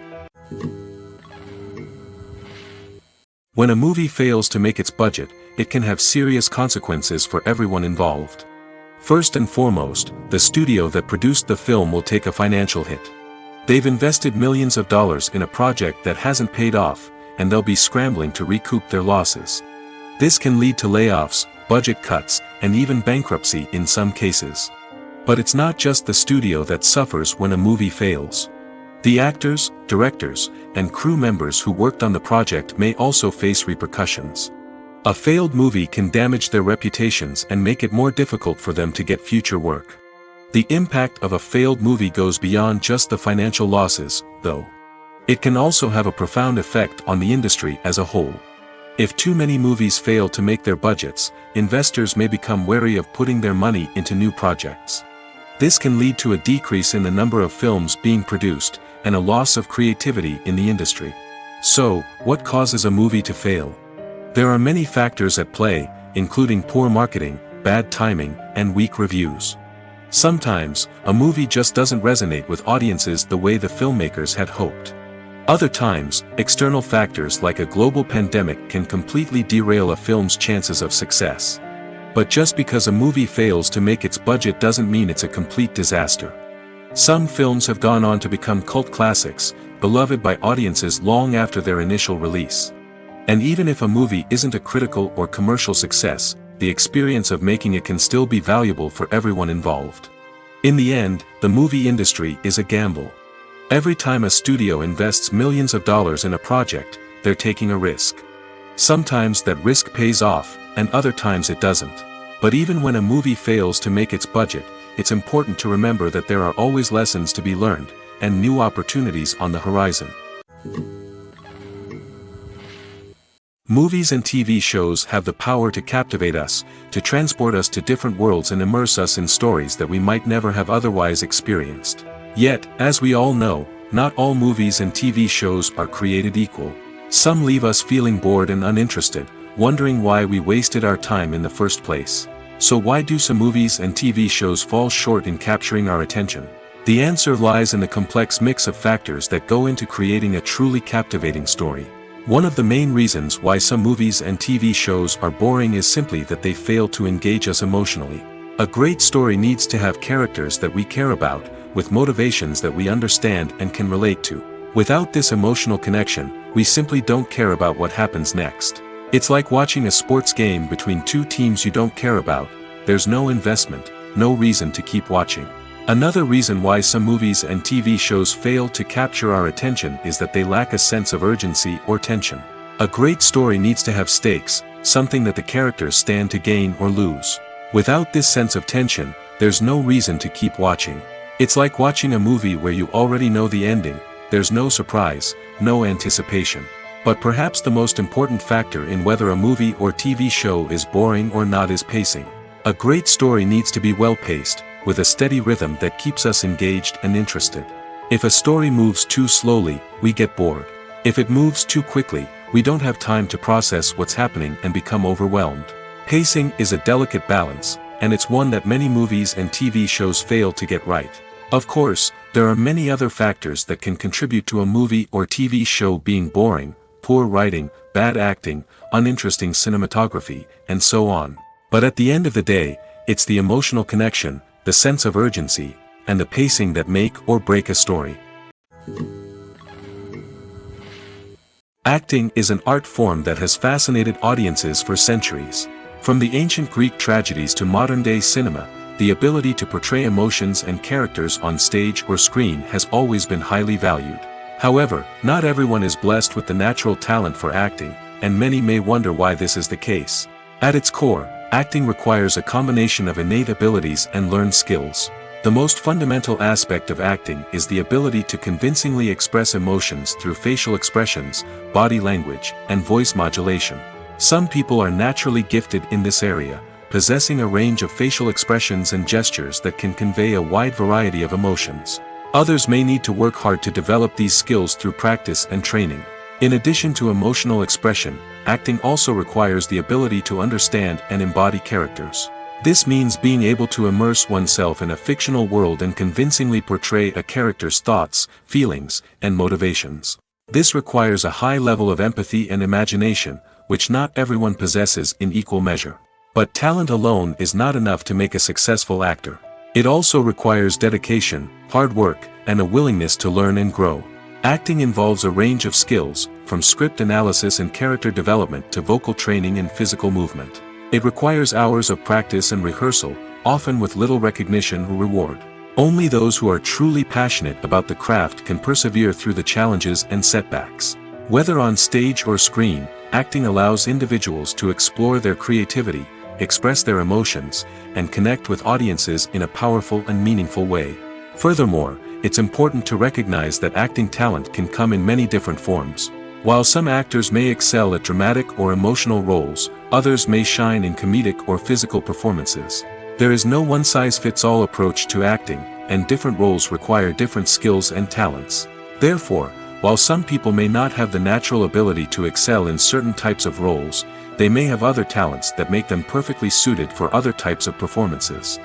When a movie fails to make its budget, it can have serious consequences for everyone involved. First and foremost, the studio that produced the film will take a financial hit. They've invested millions of dollars in a project that hasn't paid off, and they'll be scrambling to recoup their losses. This can lead to layoffs, budget cuts, and even bankruptcy in some cases. But it's not just the studio that suffers when a movie fails. The actors, directors, and crew members who worked on the project may also face repercussions. A failed movie can damage their reputations and make it more difficult for them to get future work. The impact of a failed movie goes beyond just the financial losses, though. It can also have a profound effect on the industry as a whole. If too many movies fail to make their budgets, investors may become wary of putting their money into new projects. This can lead to a decrease in the number of films being produced, and a loss of creativity in the industry. So, what causes a movie to fail? There are many factors at play, including poor marketing, bad timing, and weak reviews. Sometimes, a movie just doesn't resonate with audiences the way the filmmakers had hoped. Other times, external factors like a global pandemic can completely derail a film's chances of success. But just because a movie fails to make its budget doesn't mean it's a complete disaster. Some films have gone on to become cult classics, beloved by audiences long after their initial release. And even if a movie isn't a critical or commercial success, the experience of making it can still be valuable for everyone involved. In the end, the movie industry is a gamble. Every time a studio invests millions of dollars in a project, they're taking a risk. Sometimes that risk pays off, and other times it doesn't. But even when a movie fails to make its budget, it's important to remember that there are always lessons to be learned, and new opportunities on the horizon. Movies and TV shows have the power to captivate us, to transport us to different worlds and immerse us in stories that we might never have otherwise experienced. Yet, as we all know, not all movies and TV shows are created equal. Some leave us feeling bored and uninterested, wondering why we wasted our time in the first place. So why do some movies and TV shows fall short in capturing our attention? The answer lies in the complex mix of factors that go into creating a truly captivating story. One of the main reasons why some movies and TV shows are boring is simply that they fail to engage us emotionally. A great story needs to have characters that we care about, with motivations that we understand and can relate to. Without this emotional connection, we simply don't care about what happens next. It's like watching a sports game between two teams you don't care about. There's no investment, no reason to keep watching. Another reason why some movies and TV shows fail to capture our attention is that they lack a sense of urgency or tension. A great story needs to have stakes, something that the characters stand to gain or lose. Without this sense of tension, there's no reason to keep watching. It's like watching a movie where you already know the ending. There's no surprise, no anticipation. But perhaps the most important factor in whether a movie or TV show is boring or not is pacing. A great story needs to be well-paced, with a steady rhythm that keeps us engaged and interested. If a story moves too slowly, we get bored. If it moves too quickly, we don't have time to process what's happening and become overwhelmed. Pacing is a delicate balance, and it's one that many movies and TV shows fail to get right. Of course, there are many other factors that can contribute to a movie or TV show being boring: poor writing, bad acting, uninteresting cinematography, and so on. But at the end of the day, it's the emotional connection, the sense of urgency, and the pacing that make or break a story. Acting is an art form that has fascinated audiences for centuries. From the ancient Greek tragedies to modern-day cinema, the ability to portray emotions and characters on stage or screen has always been highly valued. However, not everyone is blessed with the natural talent for acting, and many may wonder why this is the case. At its core, acting requires a combination of innate abilities and learned skills. The most fundamental aspect of acting is the ability to convincingly express emotions through facial expressions, body language, and voice modulation. Some people are naturally gifted in this area, possessing a range of facial expressions and gestures that can convey a wide variety of emotions. Others may need to work hard to develop these skills through practice and training. In addition to emotional expression, acting also requires the ability to understand and embody characters. This means being able to immerse oneself in a fictional world and convincingly portray a character's thoughts, feelings, and motivations. This requires a high level of empathy and imagination, which not everyone possesses in equal measure. But talent alone is not enough to make a successful actor. It also requires dedication, hard work, and a willingness to learn and grow. Acting involves a range of skills, from script analysis and character development to vocal training and physical movement. It requires hours of practice and rehearsal, often with little recognition or reward. Only those who are truly passionate about the craft can persevere through the challenges and setbacks. Whether on stage or screen, acting allows individuals to explore their creativity, express their emotions, and connect with audiences in a powerful and meaningful way. Furthermore, it's important to recognize that acting talent can come in many different forms. While some actors may excel at dramatic or emotional roles, others may shine in comedic or physical performances. There is no one-size-fits-all approach to acting, and different roles require different skills and talents. Therefore, while some people may not have the natural ability to excel in certain types of roles, they may have other talents that make them perfectly suited for other types of performances.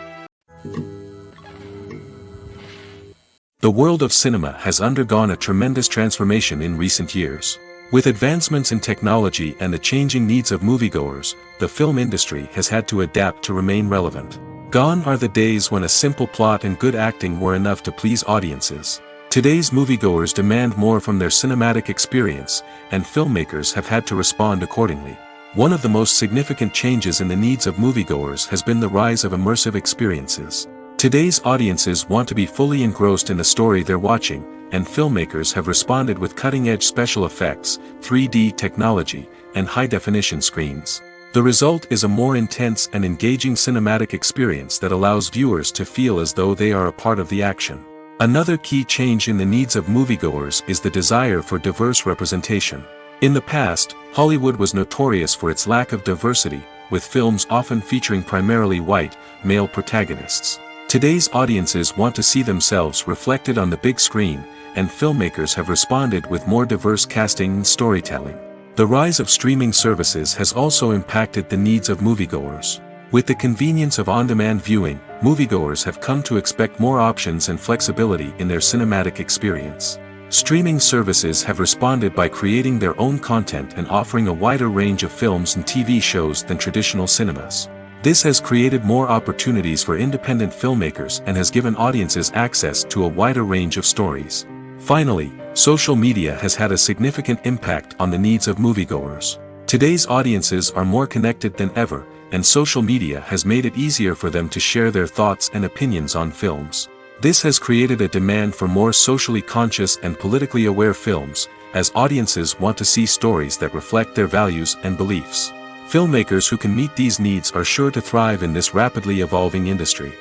The world of cinema has undergone a tremendous transformation in recent years. With advancements in technology and the changing needs of moviegoers, the film industry has had to adapt to remain relevant. Gone are the days when a simple plot and good acting were enough to please audiences. Today's moviegoers demand more from their cinematic experience, and filmmakers have had to respond accordingly. One of the most significant changes in the needs of moviegoers has been the rise of immersive experiences. Today's audiences want to be fully engrossed in the story they're watching, and filmmakers have responded with cutting-edge special effects, 3D technology, and high-definition screens. The result is a more intense and engaging cinematic experience that allows viewers to feel as though they are a part of the action. Another key change in the needs of moviegoers is the desire for diverse representation. In the past, Hollywood was notorious for its lack of diversity, with films often featuring primarily white, male protagonists. Today's audiences want to see themselves reflected on the big screen, and filmmakers have responded with more diverse casting and storytelling. The rise of streaming services has also impacted the needs of moviegoers. With the convenience of on-demand viewing, moviegoers have come to expect more options and flexibility in their cinematic experience. Streaming services have responded by creating their own content and offering a wider range of films and TV shows than traditional cinemas. This has created more opportunities for independent filmmakers and has given audiences access to a wider range of stories. Finally, social media has had a significant impact on the needs of moviegoers. Today's audiences are more connected than ever, and social media has made it easier for them to share their thoughts and opinions on films. This has created a demand for more socially conscious and politically aware films, as audiences want to see stories that reflect their values and beliefs. Filmmakers who can meet these needs are sure to thrive in this rapidly evolving industry.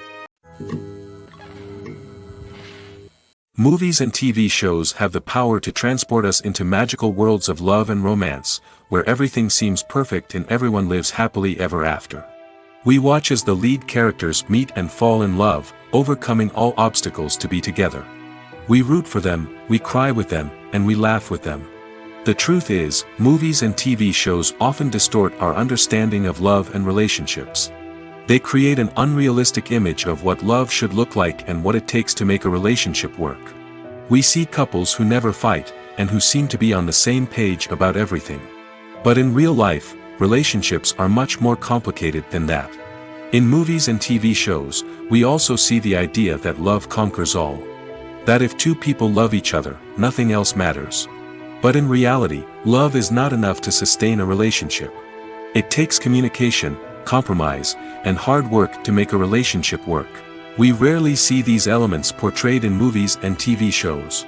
Movies and TV shows have the power to transport us into magical worlds of love and romance, where everything seems perfect and everyone lives happily ever after. We watch as the lead characters meet and fall in love, overcoming all obstacles to be together. We root for them, we cry with them, and we laugh with them. The truth is, movies and TV shows often distort our understanding of love and relationships. They create an unrealistic image of what love should look like and what it takes to make a relationship work. We see couples who never fight, and who seem to be on the same page about everything. But in real life, relationships are much more complicated than that. In movies and TV shows, we also see the idea that love conquers all. That if two people love each other, nothing else matters. But in reality, love is not enough to sustain a relationship. It takes communication, compromise, and hard work to make a relationship work. We rarely see these elements portrayed in movies and TV shows.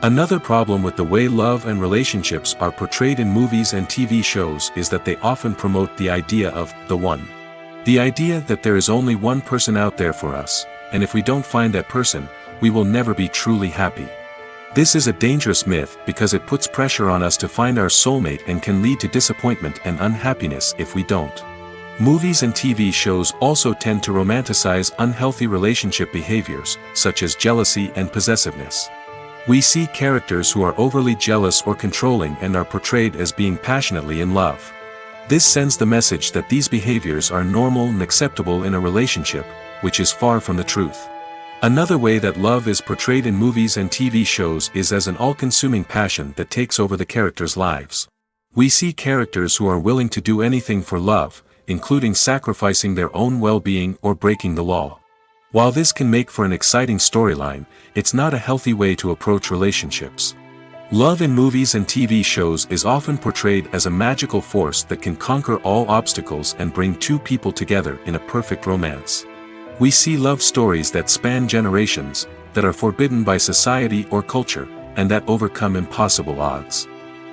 Another problem with the way love and relationships are portrayed in movies and TV shows is that they often promote the idea of the one. The idea that there is only one person out there for us, and if we don't find that person, we will never be truly happy. This is a dangerous myth because it puts pressure on us to find our soulmate and can lead to disappointment and unhappiness if we don't. Movies and TV shows also tend to romanticize unhealthy relationship behaviors, such as jealousy and possessiveness. We see characters who are overly jealous or controlling and are portrayed as being passionately in love. This sends the message that these behaviors are normal and acceptable in a relationship, which is far from the truth. Another way that love is portrayed in movies and TV shows is as an all-consuming passion that takes over the characters' lives. We see characters who are willing to do anything for love, including sacrificing their own well-being or breaking the law. While this can make for an exciting storyline, it's not a healthy way to approach relationships. Love in movies and TV shows is often portrayed as a magical force that can conquer all obstacles and bring two people together in a perfect romance. We see love stories that span generations, that are forbidden by society or culture, and that overcome impossible odds.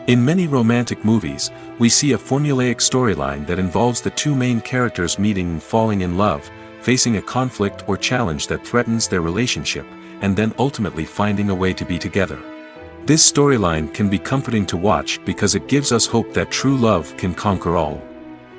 In many romantic movies, we see a formulaic storyline that involves the two main characters meeting and falling in love, facing a conflict or challenge that threatens their relationship, and then ultimately finding a way to be together. This storyline can be comforting to watch because it gives us hope that true love can conquer all.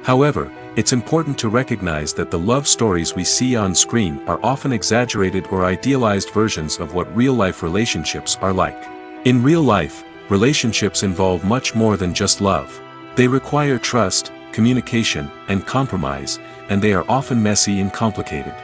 However, it's important to recognize that the love stories we see on screen are often exaggerated or idealized versions of what real-life relationships are like. In real life, relationships involve much more than just love. They require trust, communication, and compromise, and they are often messy and complicated.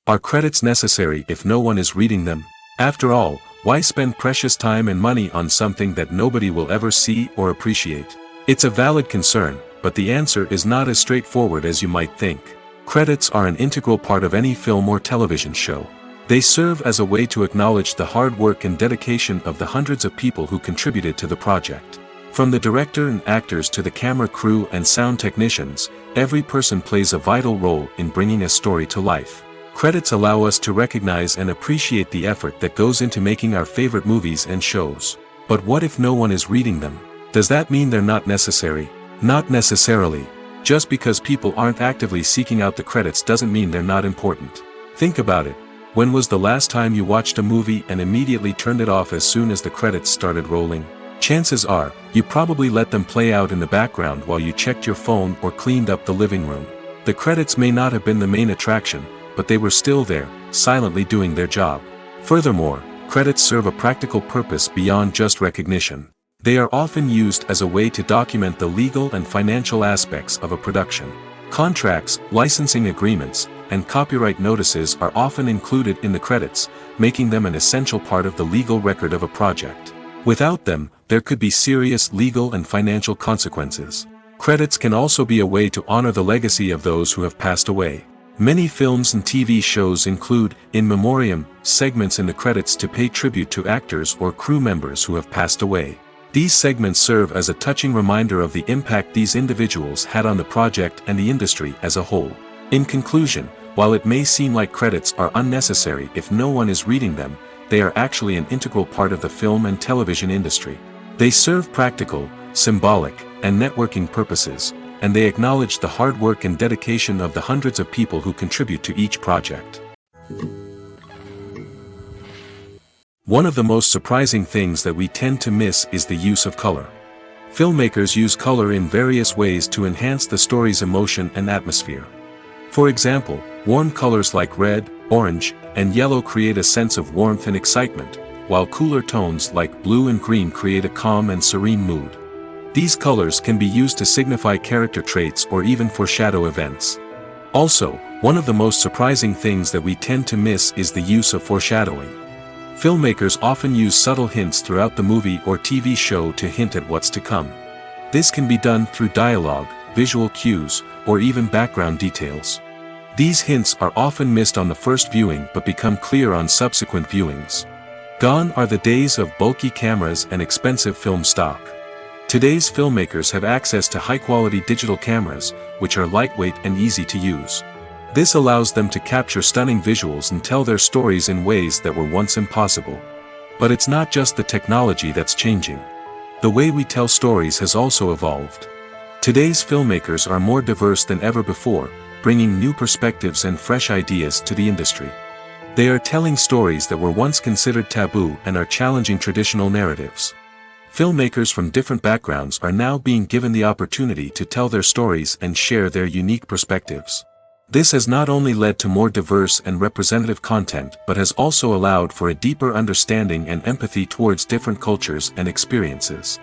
Are credits necessary if no one is reading them? After all, why spend precious time and money on something that nobody will ever see or appreciate? It's a valid concern, but the answer is not as straightforward as you might think. Credits are an integral part of any film or television show. They serve as a way to acknowledge the hard work and dedication of the hundreds of people who contributed to the project. From the director and actors to the camera crew and sound technicians, every person plays a vital role in bringing a story to life. Credits allow us to recognize and appreciate the effort that goes into making our favorite movies and shows. But what if no one is reading them? Does that mean they're not necessary? Not necessarily. Just because people aren't actively seeking out the credits doesn't mean they're not important. Think about it. When was the last time you watched a movie and immediately turned it off as soon as the credits started rolling? Chances are, you probably let them play out in the background while you checked your phone or cleaned up the living room. The credits may not have been the main attraction, but they were still there, silently doing their job. Furthermore, credits serve a practical purpose beyond just recognition. They are often used as a way to document the legal and financial aspects of a production. Contracts, licensing agreements, and copyright notices are often included in the credits, making them an essential part of the legal record of a project. Without them, there could be serious legal and financial consequences. Credits can also be a way to honor the legacy of those who have passed away. Many films and TV shows include, in memoriam, segments in the credits to pay tribute to actors or crew members who have passed away. These segments serve as a touching reminder of the impact these individuals had on the project and the industry as a whole. In conclusion, while it may seem like credits are unnecessary if no one is reading them, they are actually an integral part of the film and television industry. They serve practical, symbolic, and networking purposes, and they acknowledge the hard work and dedication of the hundreds of people who contribute to each project. One of the most surprising things that we tend to miss is the use of color. Filmmakers use color in various ways to enhance the story's emotion and atmosphere. For example, warm colors like red, orange, and yellow create a sense of warmth and excitement, while cooler tones like blue and green create a calm and serene mood. These colors can be used to signify character traits or even foreshadow events. Also, one of the most surprising things that we tend to miss is the use of foreshadowing. Filmmakers often use subtle hints throughout the movie or TV show to hint at what's to come. This can be done through dialogue, visual cues, or even background details. These hints are often missed on the first viewing but become clear on subsequent viewings. Gone are the days of bulky cameras and expensive film stock. Today's filmmakers have access to high-quality digital cameras, which are lightweight and easy to use. This allows them to capture stunning visuals and tell their stories in ways that were once impossible. But it's not just the technology that's changing. The way we tell stories has also evolved. Today's filmmakers are more diverse than ever before, bringing new perspectives and fresh ideas to the industry. They are telling stories that were once considered taboo and are challenging traditional narratives. Filmmakers from different backgrounds are now being given the opportunity to tell their stories and share their unique perspectives. This has not only led to more diverse and representative content but has also allowed for a deeper understanding and empathy towards different cultures and experiences.